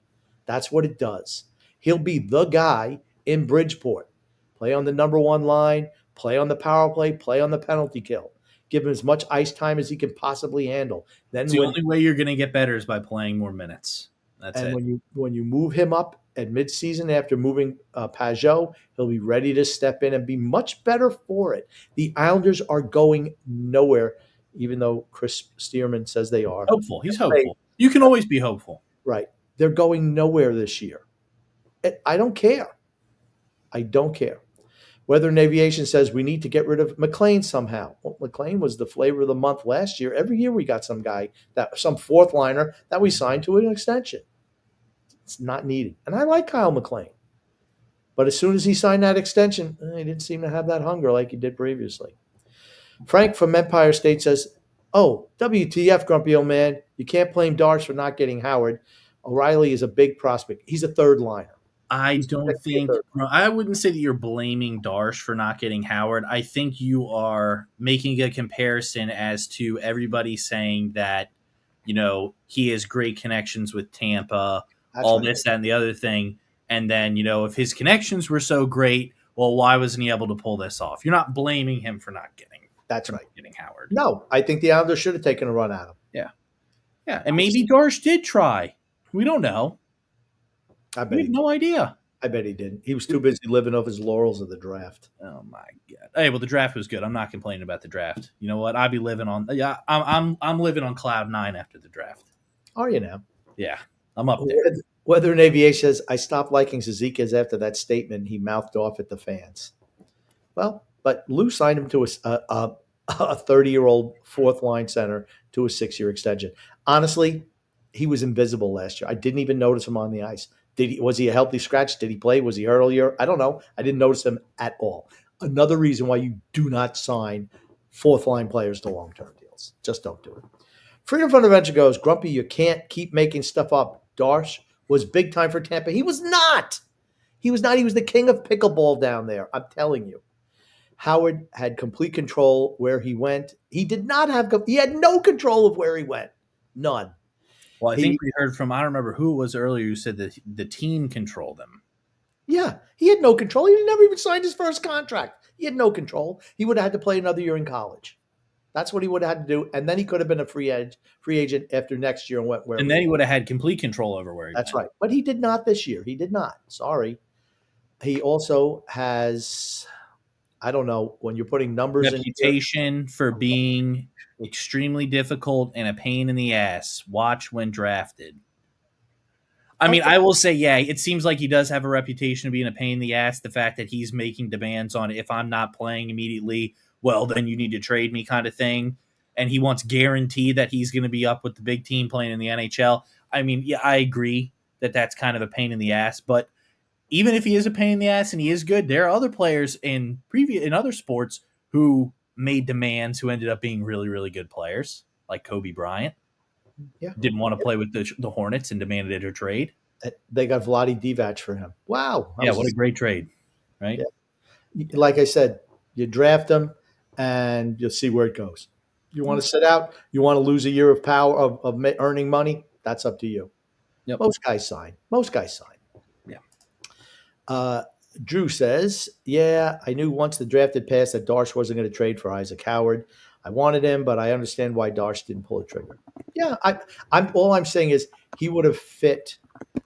That's what it does. He'll be the guy in Bridgeport. Play on the number one line, play on the power play, play on the penalty kill. Give him as much ice time as he can possibly handle. Then the only way you're going to get better is by playing more minutes. That's it. When you move him up at midseason after moving Pajot, he'll be ready to step in and be much better for it. The Islanders are going nowhere, even though Chris Stearman says they are. Hopeful. He's hopeful. You can always be hopeful. Right. They're going nowhere this year. I don't care. I don't care. Weather and Aviation says we need to get rid of McLean somehow. Well, McLean was the flavor of the month last year. Every year we got some fourth liner that we signed to an extension. It's not needed. And I like Kyle McLean. But as soon as he signed that extension, he didn't seem to have that hunger like he did previously. Frank from Empire State says, oh, WTF, grumpy old man. You can't blame Darce for not getting Howard. O'Reilly is a big prospect. He's a third liner. I wouldn't say that you're blaming Darsh for not getting Howard. I think you are making a comparison as to everybody saying that, he has great connections with Tampa, this, that, and the other thing. And then, if his connections were so great, well, why wasn't he able to pull this off? You're not blaming him for not getting Howard. No, I think the Islanders should have taken a run at him. Yeah. Yeah. And maybe Darsh did try. We don't know. We have no idea. I bet he didn't. He was too busy living off his laurels of the draft. Oh my God! Hey, well, the draft was good. I'm not complaining about the draft. You know what? I'd be living on. Yeah, I'm living on cloud 9 after the draft. Are you now? Yeah, I'm up there. Weather and Aviation says I stopped liking Cizikas after that statement he mouthed off at the fans. Well, but Lou signed him to a 30-year-old fourth line center to a 6-year extension. Honestly, he was invisible last year. I didn't even notice him on the ice. Was he a healthy scratch? Did he play? Was he hurt all year? I don't know. I didn't notice him at all. Another reason why you do not sign fourth-line players to long-term deals. Just don't do it. Freedom from Adventure goes, Grumpy, you can't keep making stuff up. Darsh was big time for Tampa. He was not. He was not. He was the king of pickleball down there. I'm telling you. Howard had complete control where he went. He did not have – he had no control of where he went. None. Well, I think we heard from, I don't remember who it was earlier who said that the team controlled him. Yeah, he had no control. He never even signed his first contract. He had no control. He would have had to play another year in college. That's what he would have had to do. And then he could have been a free agent after next year and went where. And then he would have had complete control over where he went. That's right. But he did not this year. He did not. Sorry. He also has, I don't know, when you're putting numbers reputation for being extremely difficult and a pain in the ass. Watch when drafted. I mean, I will say, yeah, it seems like he does have a reputation of being a pain in the ass. The fact that he's making demands on if I'm not playing immediately, well, then you need to trade me kind of thing. And he wants guarantee that he's going to be up with the big team playing in the NHL. I mean, yeah, I agree that that's kind of a pain in the ass. But even if he is a pain in the ass and he is good, there are other players in other sports who made demands who ended up being really, really good players, like Kobe Bryant. Yeah. Didn't want to play with the Hornets and demanded a trade. They got Vlade Divac for him. Wow. Yeah, what a great trade, right? Yeah. Like I said, you draft him and you'll see where it goes. You want to sit out? You want to lose a year of power of earning money? That's up to you. Yep. Most guys sign. Yeah. Drew says, yeah, I knew once the draft had passed that Darsh wasn't going to trade for Issac Howard. I wanted him, but I understand why Darsh didn't pull the trigger. Yeah, all I'm saying is he would have fit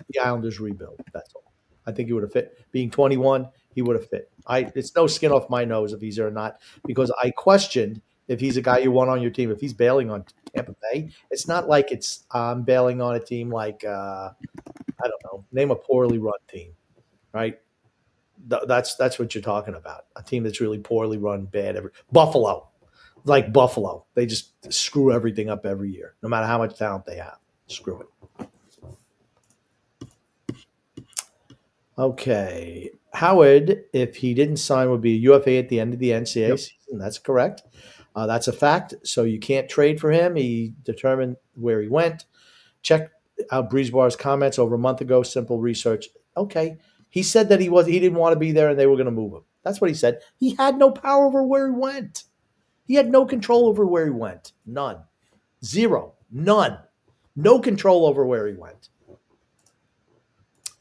the Islanders rebuild. That's all. I think he would have fit. Being 21, he would have fit. It's no skin off my nose if he's there or not, because I questioned if he's a guy you want on your team. If he's bailing on Tampa Bay, it's not like I'm bailing on a team like I don't know, name a poorly run team, right? That's what you're talking about. A team that's really poorly run, bad. Buffalo. Like Buffalo. They just screw everything up every year, no matter how much talent they have. Screw it. Okay. Howard, if he didn't sign, would be a UFA at the end of the NCAA season. That's correct. That's a fact. So you can't trade for him. He determined where he went. Check out Breezebar's comments over a month ago. Simple research. Okay. He said that he didn't want to be there and they were going to move him. That's what he said. He had no power over where he went. He had no control over where he went. None. Zero. None. No control over where he went.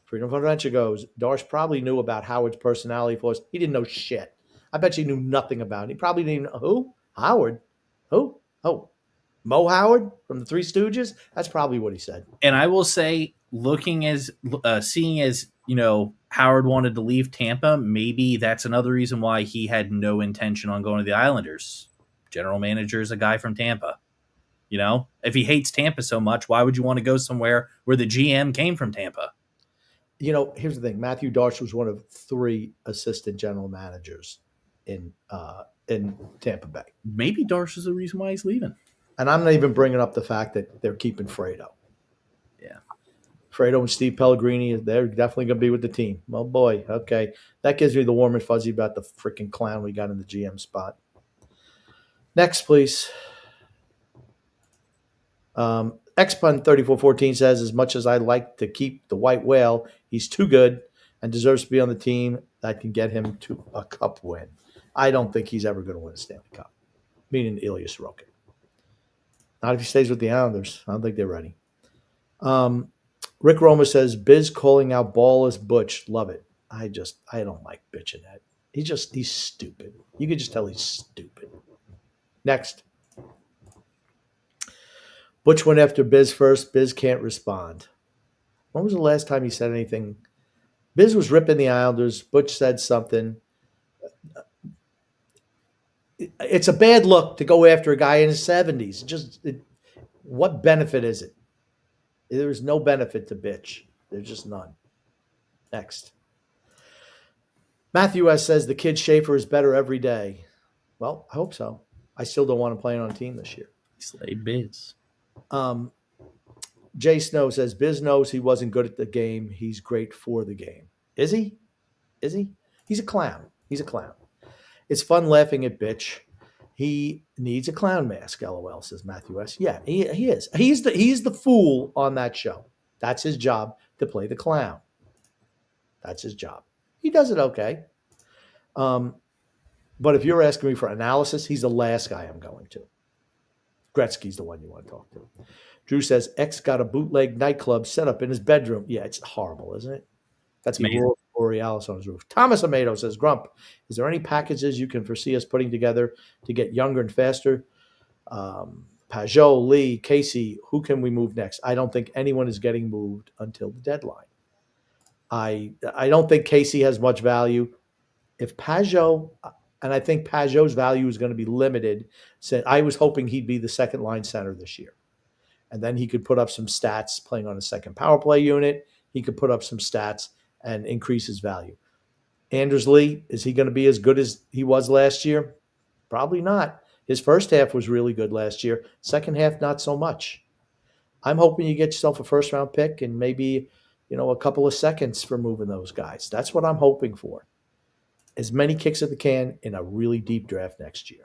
Freedom of Adventure goes, Darsh probably knew about Howard's personality flaws. He didn't know shit. I bet you knew nothing about it. He probably didn't know. Who? Howard? Who? Oh, Mo Howard from the Three Stooges? That's probably what he said. And I will say, seeing as, Howard wanted to leave Tampa, maybe that's another reason why he had no intention on going to the Islanders. General manager is a guy from Tampa. If he hates Tampa so much, why would you want to go somewhere where the GM came from Tampa? Here's the thing. Matthew Darsh was one of 3 assistant general managers in Tampa Bay. Maybe Darsh is the reason why he's leaving. And I'm not even bringing up the fact that they're keeping Fredo. Yeah. Fredo and Steve Pellegrini, they're definitely going to be with the team. Oh, boy. Okay. That gives me the warm and fuzzy about the freaking clown we got in the GM spot. Next, please. Xpun3414 says, as much as I'd like to keep the white whale, he's too good and deserves to be on the team that can get him to a cup win. I don't think he's ever going to win a Stanley Cup, meaning Ilya Sorokin. Not if he stays with the Islanders. I don't think they're ready. Rick Roma says, Biz calling out ballless Butch. Love it. I don't like bitching that. He's stupid. You can just tell he's stupid. Next. Butch went after Biz first. Biz can't respond. When was the last time he said anything? Biz was ripping the Islanders. Butch said something. It's a bad look to go after a guy in his 70s. What benefit is it? There is no benefit to bitch. There's just none. Next. Matthew S. says the kid Schaefer is better every day. Well, I hope so. I still don't want him playing on a team this year. Slay Biz. Jay Snow says Biz knows he wasn't good at the game. He's great for the game. Is he? He's a clown. It's fun laughing at bitch. He needs a clown mask, LOL, says Matthew S. Yeah, he is. He's the fool on that show. That's his job, to play the clown. That's his job. He does it okay. But if you're asking me for analysis, he's the last guy I'm going to. Gretzky's the one you want to talk to. Drew says, X got a bootleg nightclub set up in his bedroom. Yeah, it's horrible, isn't it? That's Aurora Borealis on his roof. Thomas Amato says, Grump, is there any packages you can foresee us putting together to get younger and faster? Pajot, Lee, Casey, who can we move next? I don't think anyone is getting moved until the deadline. I don't think Casey has much value. If Pajot, and I think Pajot's value is going to be limited. So I was hoping he'd be the second line center this year. And then he could put up some stats playing on a second power play unit. He could put up some stats and increase his value. Anders Lee, is he going to be as good as he was last year? Probably not. His first half was really good last year. Second half, not so much. I'm hoping you get yourself a first-round pick and maybe, a couple of seconds for moving those guys. That's what I'm hoping for. As many kicks at the can in a really deep draft next year.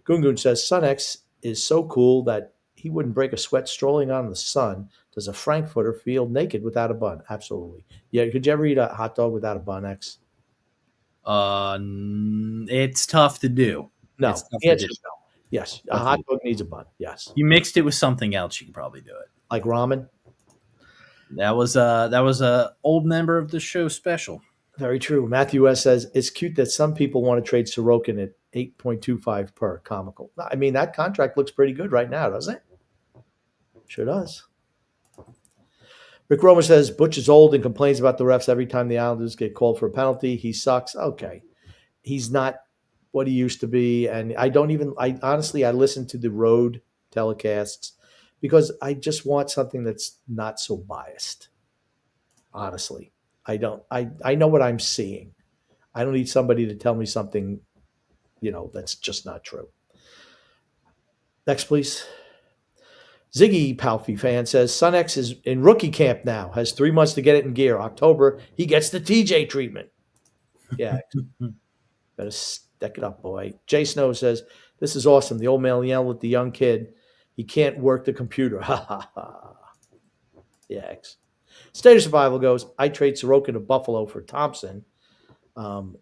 Gungun says, Sun X is so cool that he wouldn't break a sweat strolling on the sun. Does a Frankfurter feel naked without a bun? Absolutely. Yeah, could you ever eat a hot dog without a bun, X? It's tough to do. No. It's tough to do. No. Yes, a hot dog needs a bun. Yes. You mixed it with something else, you can probably do it. Like ramen? That was a old member of the show special. Very true. Matthew S. says, it's cute that some people want to trade Sorokin at 8.25 per. Comical. I mean, that contract looks pretty good right now, doesn't it? Sure does. Rick Roma says, Butch is old and complains about the refs every time the Islanders get called for a penalty. He sucks. Okay. He's not what he used to be. And I honestly, I listen to the road telecasts because I just want something that's not so biased. Honestly. I know what I'm seeing. I don't need somebody to tell me something, that's just not true. Next, please. Ziggy Palfy fan says Sun X is in rookie camp now. Has 3 months to get it in gear. October, he gets the TJ treatment. Yeah, better stack it up, boy. Jay Snow says, this is awesome. The old man yelled at the young kid. He can't work the computer. Ha ha ha. Yeah. State of Survival goes, I trade Sorokin to Buffalo for Thompson,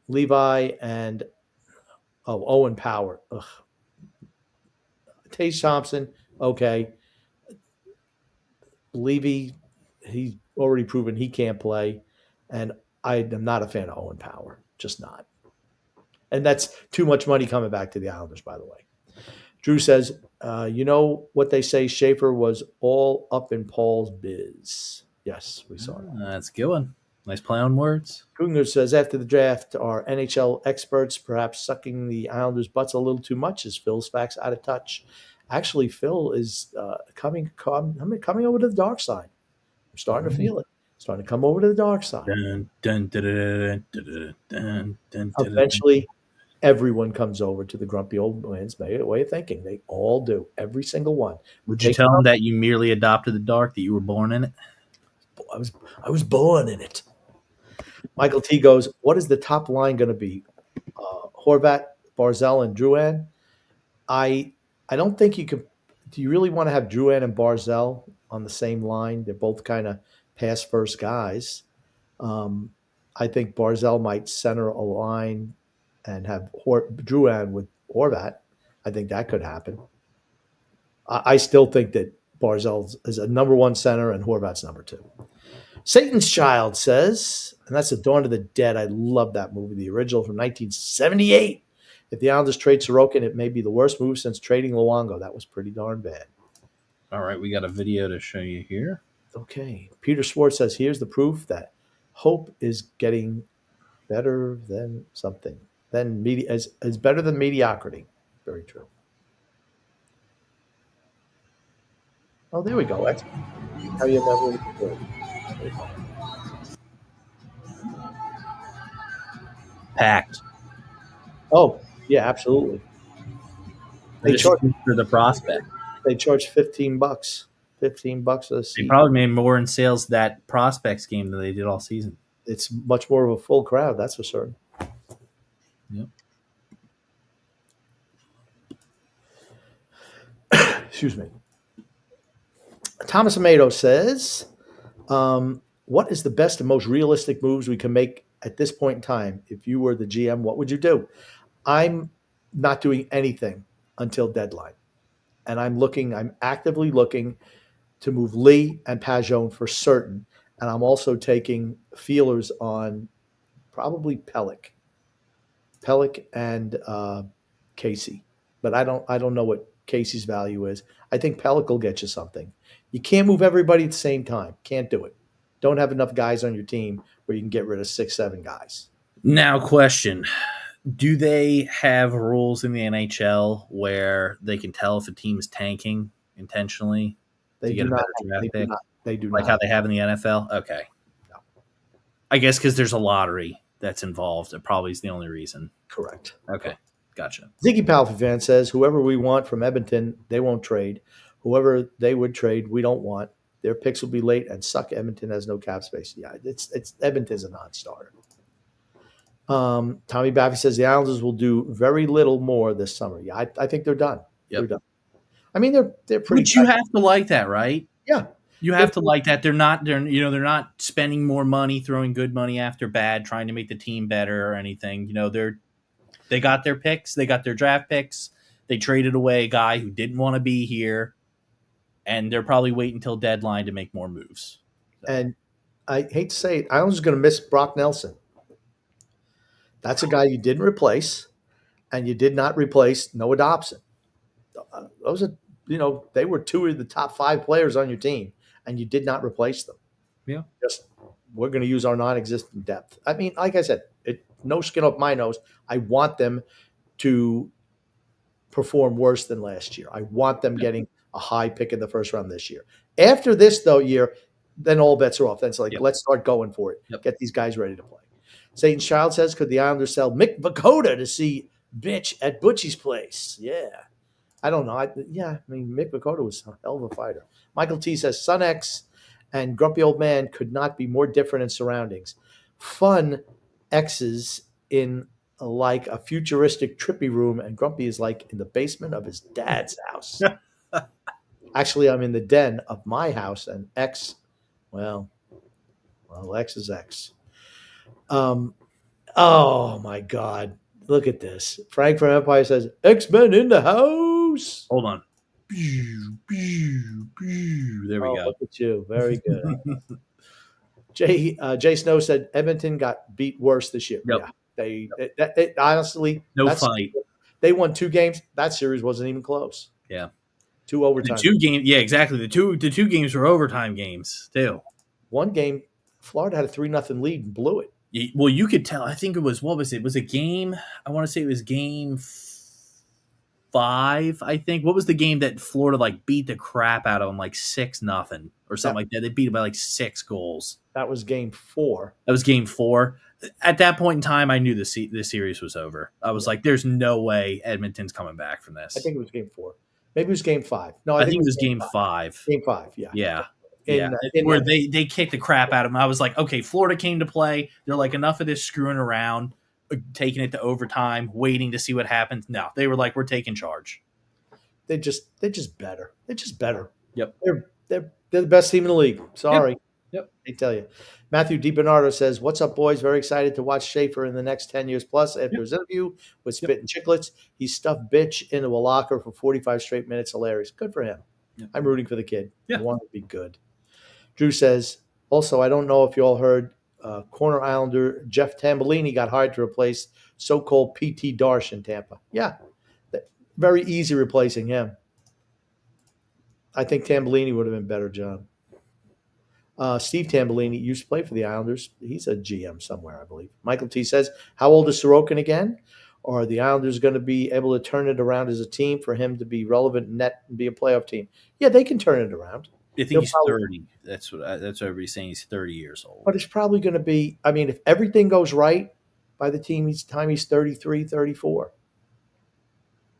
Levi, and Owen Power. Ugh. Tage Thompson, okay. Levy, he's already proven he can't play. And I am not a fan of Owen Power. Just not. And that's too much money coming back to the Islanders, by the way. Drew says, you know what they say, Schaefer was all up in Paul's biz. Yes, we saw that. That's a good one. Nice play on words. Kugner says, after the draft, are NHL experts perhaps sucking the Islanders' butts a little too much? Is Phil's facts out of touch? Actually, Phil is coming over to the dark side. I'm starting to feel it. Starting to come over to the dark side. Eventually, everyone comes over to the grumpy old man's way of thinking. They all do. Every single one. Would you tell them that you merely adopted the dark, that you were born in it? I was born in it. Michael T goes, what is the top line going to be? Horvat, Barzell, and Drouin? I don't think you could. Do you really want to have Drouin and Barzell on the same line? They're both kind of pass first guys. I think Barzell might center a line and have Drouin with Horvat. I think that could happen. I still think that Barzell is a number one center and Horvat's number two. Satan's Child says, and that's the Dawn of the Dead. I love that movie, the original from 1978. If the Islanders trade Sorokin, it may be the worst move since trading Luongo. That was pretty darn bad. All right, we got a video to show you here. Okay. Peter Schwartz says, here's the proof that hope is getting better than something. Is better than mediocrity. Very true. Oh, there we go. That's how you never. Packed. Oh, yeah, absolutely. They charge for the prospect. They charge $15. $15 a seat. They probably made more in sales that prospects game than they did all season. It's much more of a full crowd, that's for certain. Yep. Excuse me. Thomas Amato says, what is the best and most realistic moves we can make at this point in time? If you were the GM, what would you do? I'm not doing anything until deadline. And I'm actively looking to move Lee and Pajon for certain. And I'm also taking feelers on probably Pellick and Casey. But I don't know what Casey's value is. I think Pellick will get you something. You can't move everybody at the same time. Can't do it. Don't have enough guys on your team where you can get rid of 6-7 guys. Now, question. Do they have rules in the NHL where they can tell if a team is tanking intentionally to get a better draft pick? They do like not. How they have in the NFL? Okay. No. I guess because there's a lottery that's involved. It probably is the only reason. Correct. Okay. Gotcha. Ziggy Palfy says, whoever we want from Edmonton, they won't trade. Whoever they would trade, we don't want. Their picks will be late and suck. Edmonton has no cap space. Yeah, it's Edmonton's a non-starter. Tommy Baffy says the Islanders will do very little more this summer. Yeah, I think they're done. Yep. They're done. I mean, they're pretty. But you have to like that, right? Yeah, you have to like that. They're not spending more money, throwing good money after bad, trying to make the team better or anything. They got their picks, they got their draft picks. They traded away a guy who didn't want to be here, and they're probably waiting until deadline to make more moves. So. And I hate to say it, Islanders are going to miss Brock Nelson. That's a guy you didn't replace, and you did not replace Noah Dobson. Those are, they were two of the top 5 players on your team, and you did not replace them. Yeah. We're going to use our non-existent depth. I mean, like I said, no skin off my nose. I want them to perform worse than last year. I want them getting a high pick in the first round this year. After this, year, then all bets are off. Then it's like, let's start going for it. Get these guys ready to play. Satan's Child says, could the Islanders sell Mick Vakota to see Bitch at Butchie's place? Yeah. I don't know. I mean, Mick Vukota was a hell of a fighter. Michael T says, Son X and Grumpy Old Man could not be more different in surroundings. Fun X's in like a futuristic trippy room, and Grumpy is like in the basement of his dad's house. Actually, I'm in the den of my house, and X, well, X is X. Oh my God. Look at this. Frank from Empire says, X-Men in the house. Hold on. Pew, pew, pew. There we go. Look at you. Very good. Jay Snow said Edmonton got beat worse this year. Yep. Yeah. They honestly, no fight. They won 2 games. That series wasn't even close. Yeah. 2 overtime. The 2 games. Yeah, exactly. The two games were overtime games too. One game, Florida had a 3-0 lead and blew it. Well, you could tell. I think it was, what was it? Was a game? I want to say it was game 5. I think. What was the game that Florida like beat the crap out of them, like 6-0 or something like that? They beat it by like 6 goals. That was game 4. That was game 4. At that point in time, I knew the series was over. I was like, "There's no way Edmonton's coming back from this." I think it was game 4. Maybe it was game 5. No, I think it was game 5. Game 5. Yeah. Yeah. Where they kicked the crap out of them. I was like, okay, Florida came to play. They're like, enough of this screwing around, taking it to overtime, waiting to see what happens. No, they were like, we're taking charge. They're just better. They're just better. Yep. They're the best team in the league. Sorry. Yep. I tell you. Matthew DiBernardo says, "What's up, boys? Very excited to watch Schaefer in the next 10 years plus." After his interview with Spit and Chicklets, he stuffed bitch into a locker for 45 straight minutes. Hilarious. Good for him. Yep. I'm rooting for the kid. Yeah. I want him to be good. Drew says, also, I don't know if you all heard, corner Islander Jeff Tambellini got hired to replace so-called P.T. Darsh in Tampa. Yeah, very easy replacing him. I think Tambellini would have been better, John. Steve Tambellini used to play for the Islanders. He's a GM somewhere, I believe. Michael T says, how old is Sorokin again? Are the Islanders going to be able to turn it around as a team for him to be relevant in net and be a playoff team? Yeah, they can turn it around. I think he's 30. That's what everybody's saying. He's 30 years old. But it's probably going to be, I mean, if everything goes right by the time he's 33, 34,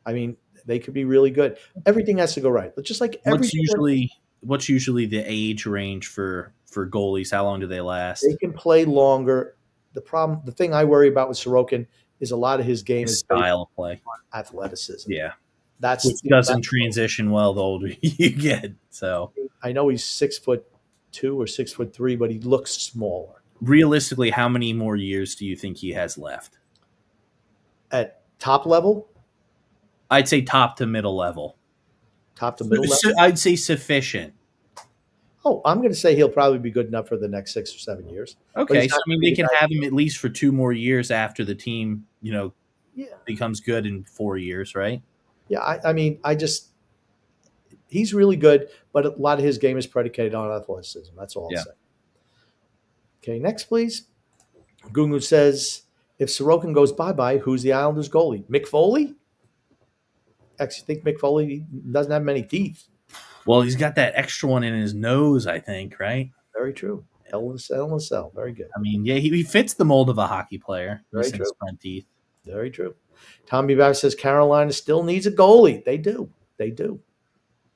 I mean, they could be really good. Everything has to go right. But just like what's usually the age range for goalies? How long do they last? They can play longer. The thing I worry about with Sorokin is a lot of his game is style of play, athleticism. Yeah. Which doesn't transition well the older you get. So I know he's 6'2" or 6'3", but he looks smaller. Realistically, how many more years do you think he has left? At top level? I'd say top to middle level. Top to middle level? I'd say sufficient. Oh, I'm going to say he'll probably be good enough for the next 6 or 7 years. Okay, so I mean, they can have him at least for 2 more years after the team, becomes good in 4 years, right? Yeah, I mean, he's really good, but a lot of his game is predicated on athleticism. That's all I'll say. Okay, next, please. Gungu says, if Sorokin goes bye-bye, who's the Islanders' goalie? Mick Foley? Actually, think Mick Foley doesn't have many teeth. Well, he's got that extra one in his nose, I think, right? Very true. Hell in a cell. Very good. I mean, yeah, he fits the mold of a hockey player. Very true. Front teeth. Very true. Tommy Babb says Carolina still needs a goalie. They do.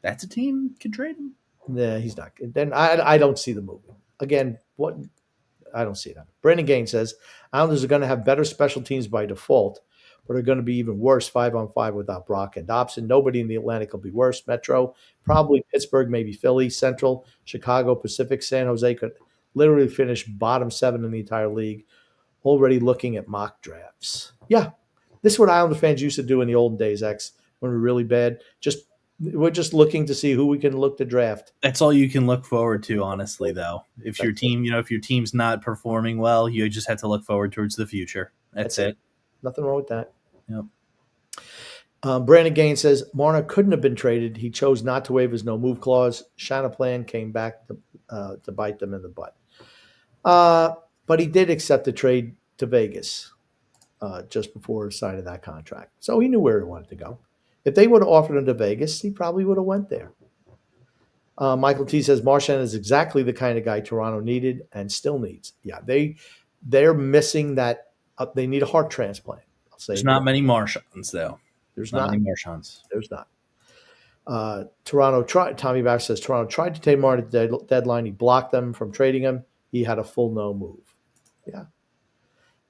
That's a team could trade him. Nah, he's not. Then I don't see the movie. Again, I don't see that. Brandon Gaines says Islanders are going to have better special teams by default, but are going to be even worse 5-on-5 without Brock and Dobson. Nobody in the Atlantic will be worse. Metro, probably Pittsburgh, maybe Philly, Central, Chicago, Pacific, San Jose could literally finish bottom 7 in the entire league. Already looking at mock drafts. Yeah, this is what Islander fans used to do in the olden days, X, when we were really bad. We're just looking to see who we can look to draft. That's all you can look forward to, honestly, though. If your team's not performing well, you just have to look forward towards the future. That's it. Nothing wrong with that. Yep. Brandon Gaines says Marner couldn't have been traded. He chose not to waive his no-move clause. Shanaplan came back to bite them in the butt. But he did accept the trade to Vegas just before signing that contract. So he knew where he wanted to go. If they would have offered him to Vegas, he probably would have went there. Michael T says Marchand is exactly the kind of guy Toronto needed and still needs. Yeah, they're missing that. They need a heart transplant. I'll say there's not many Marchands, though. There's not many Marchands. There's not. Toronto tried. Tommy Back says Toronto tried to take Martin at the deadline. He blocked them from trading him. He had a full no move. Yeah.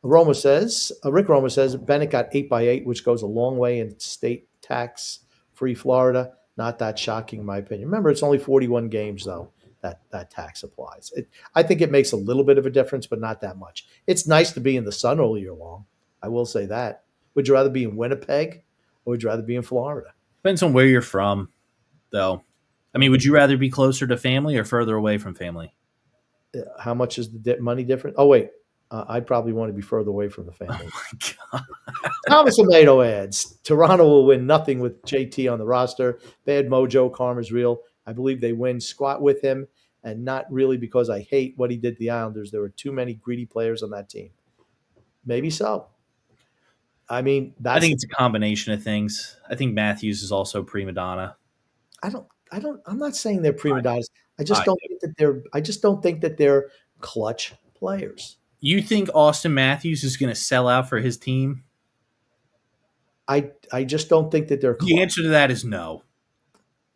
Rick Roma says Bennett got 8x8, which goes a long way in state tax-free Florida. Not that shocking, in my opinion. Remember, it's only 41 games though that tax applies. I think it makes a little bit of a difference, but not that much. It's nice to be in the sun all year long. I will say that. Would you rather be in Winnipeg or would you rather be in Florida? Depends on where you're from, though. I mean, would you rather be closer to family or further away from family? How much is the money different? Oh, wait. I'd probably want to be further away from the family. Oh, my God. Thomas Amato adds, Toronto will win nothing with JT on the roster. Bad mojo, karma's real. I believe they win squat with him, and not really because I hate what he did to the Islanders. There were too many greedy players on that team. Maybe so. I mean, I think it's a combination of things. I think Matthews is also prima donna. I'm not saying they're prima donnas. I just don't think that they're clutch players. You think Austin Matthews is going to sell out for his team? I just don't think that they're clutch. The answer to that is no.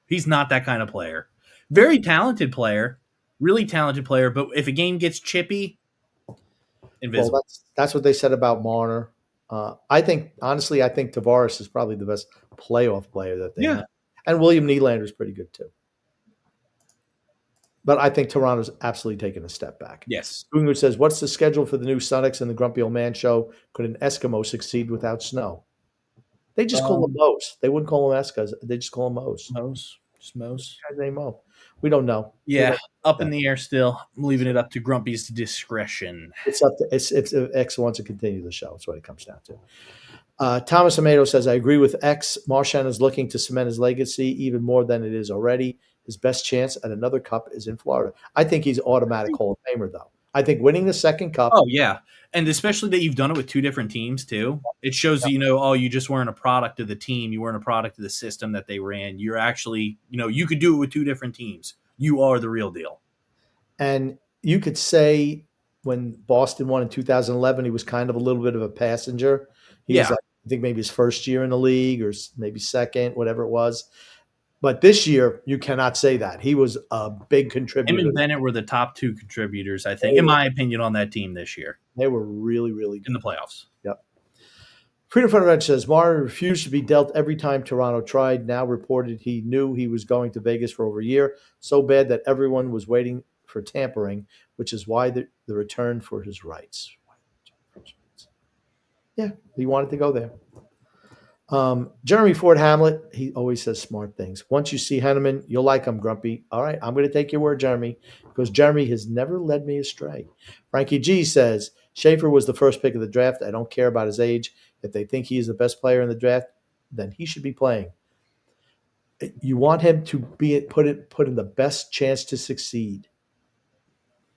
He's not that kind of player. Very talented player, really talented player, but if a game gets chippy, invisible. Well, that's what they said about Marner. I think Tavares is probably the best playoff player that they have. And William Nylander is pretty good too. But I think Toronto's absolutely taken a step back. Yes. Gungu says, what's the schedule for the new Sonics and the Grumpy Old Man show? Could an Eskimo succeed without snow? They just call them Moes. They wouldn't call them Eskas. They just call them Moes. Moes. Just Moes. Guy's name Mo. We don't know. Yeah, up in the air still. I'm leaving it up to Grumpy's discretion. It's up to if X wants to continue the show. That's what it comes down to. Thomas Amato says, I agree with X. Marchand is looking to cement his legacy even more than it is already. His best chance at another cup is in Florida. I think he's automatic Hall of Famer, though. I think winning the second cup. Oh, yeah. And especially that you've done it with two different teams, too. It shows, you just weren't a product of the team. You weren't a product of the system that they ran. You're actually, you could do it with two different teams. You are the real deal. And you could say when Boston won in 2011, he was kind of a little bit of a passenger. He was, I think, maybe his first year in the league or maybe second, whatever it was. But this year, you cannot say that. He was a big contributor. Him and Bennett were the top two contributors, I think, in my opinion, on that team this year. They were really, really good. In the playoffs. Yep. Freedom Front Red says, Martin refused to be dealt every time Toronto tried. Now reported he knew he was going to Vegas for over a year. So bad that everyone was waiting for tampering, which is why the return for his rights. Yeah, he wanted to go there. Jeremy Ford Hamlet, he always says smart things. Once you see Henneman, you'll like him, Grumpy. All right, I'm going to take your word, Jeremy, because Jeremy has never led me astray. Frankie G says, Schaefer was the first pick of the draft. I don't care about his age. If they think he is the best player in the draft, then he should be playing. You want him to be put in the best chance to succeed.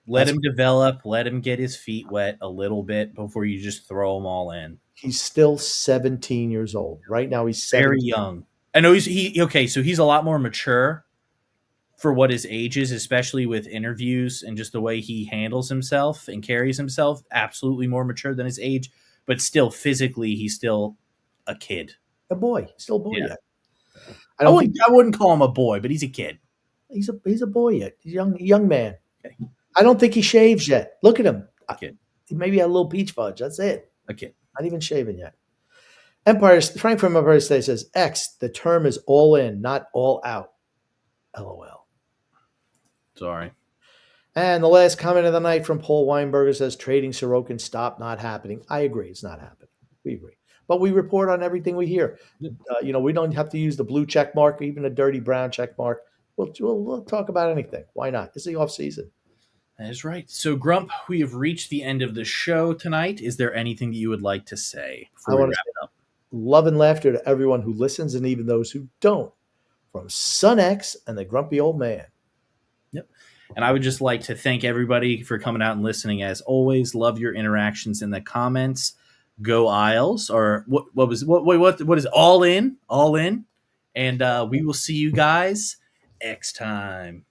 Let him develop. Let him get his feet wet a little bit before you just throw them all in. He's still 17 years old. Right now, he's 17. Very young. I know so he's a lot more mature for what his age is, especially with interviews and just the way he handles himself and carries himself. Absolutely more mature than his age, but still physically, he's still a kid. A boy. Still a boy yet. I wouldn't call him a boy, but he's a kid. He's a boy yet. He's a young man. Okay. I don't think he shaves yet. Look at him. A kid. He maybe had a little peach fudge. That's it. A kid. Not even shaven yet. Frank from Empire State says, X, the term is all in, not all out. LOL. Sorry. And the last comment of the night from Paul Weinberger says, trading Sorokin stop not happening. I agree. It's not happening. We agree. But we report on everything we hear. We don't have to use the blue check mark, even a dirty brown check mark. We'll talk about anything. Why not? It's the off season. That is right. So, Grump, we have reached the end of the show tonight. Is there anything that you would like to say before we wrap it up? Love and laughter to everyone who listens and even those who don't. From Son X and the Grumpy Old Man. Yep. And I would just like to thank everybody for coming out and listening. As always, love your interactions in the comments. Go Isles, or what is all in? And we will see you guys next time.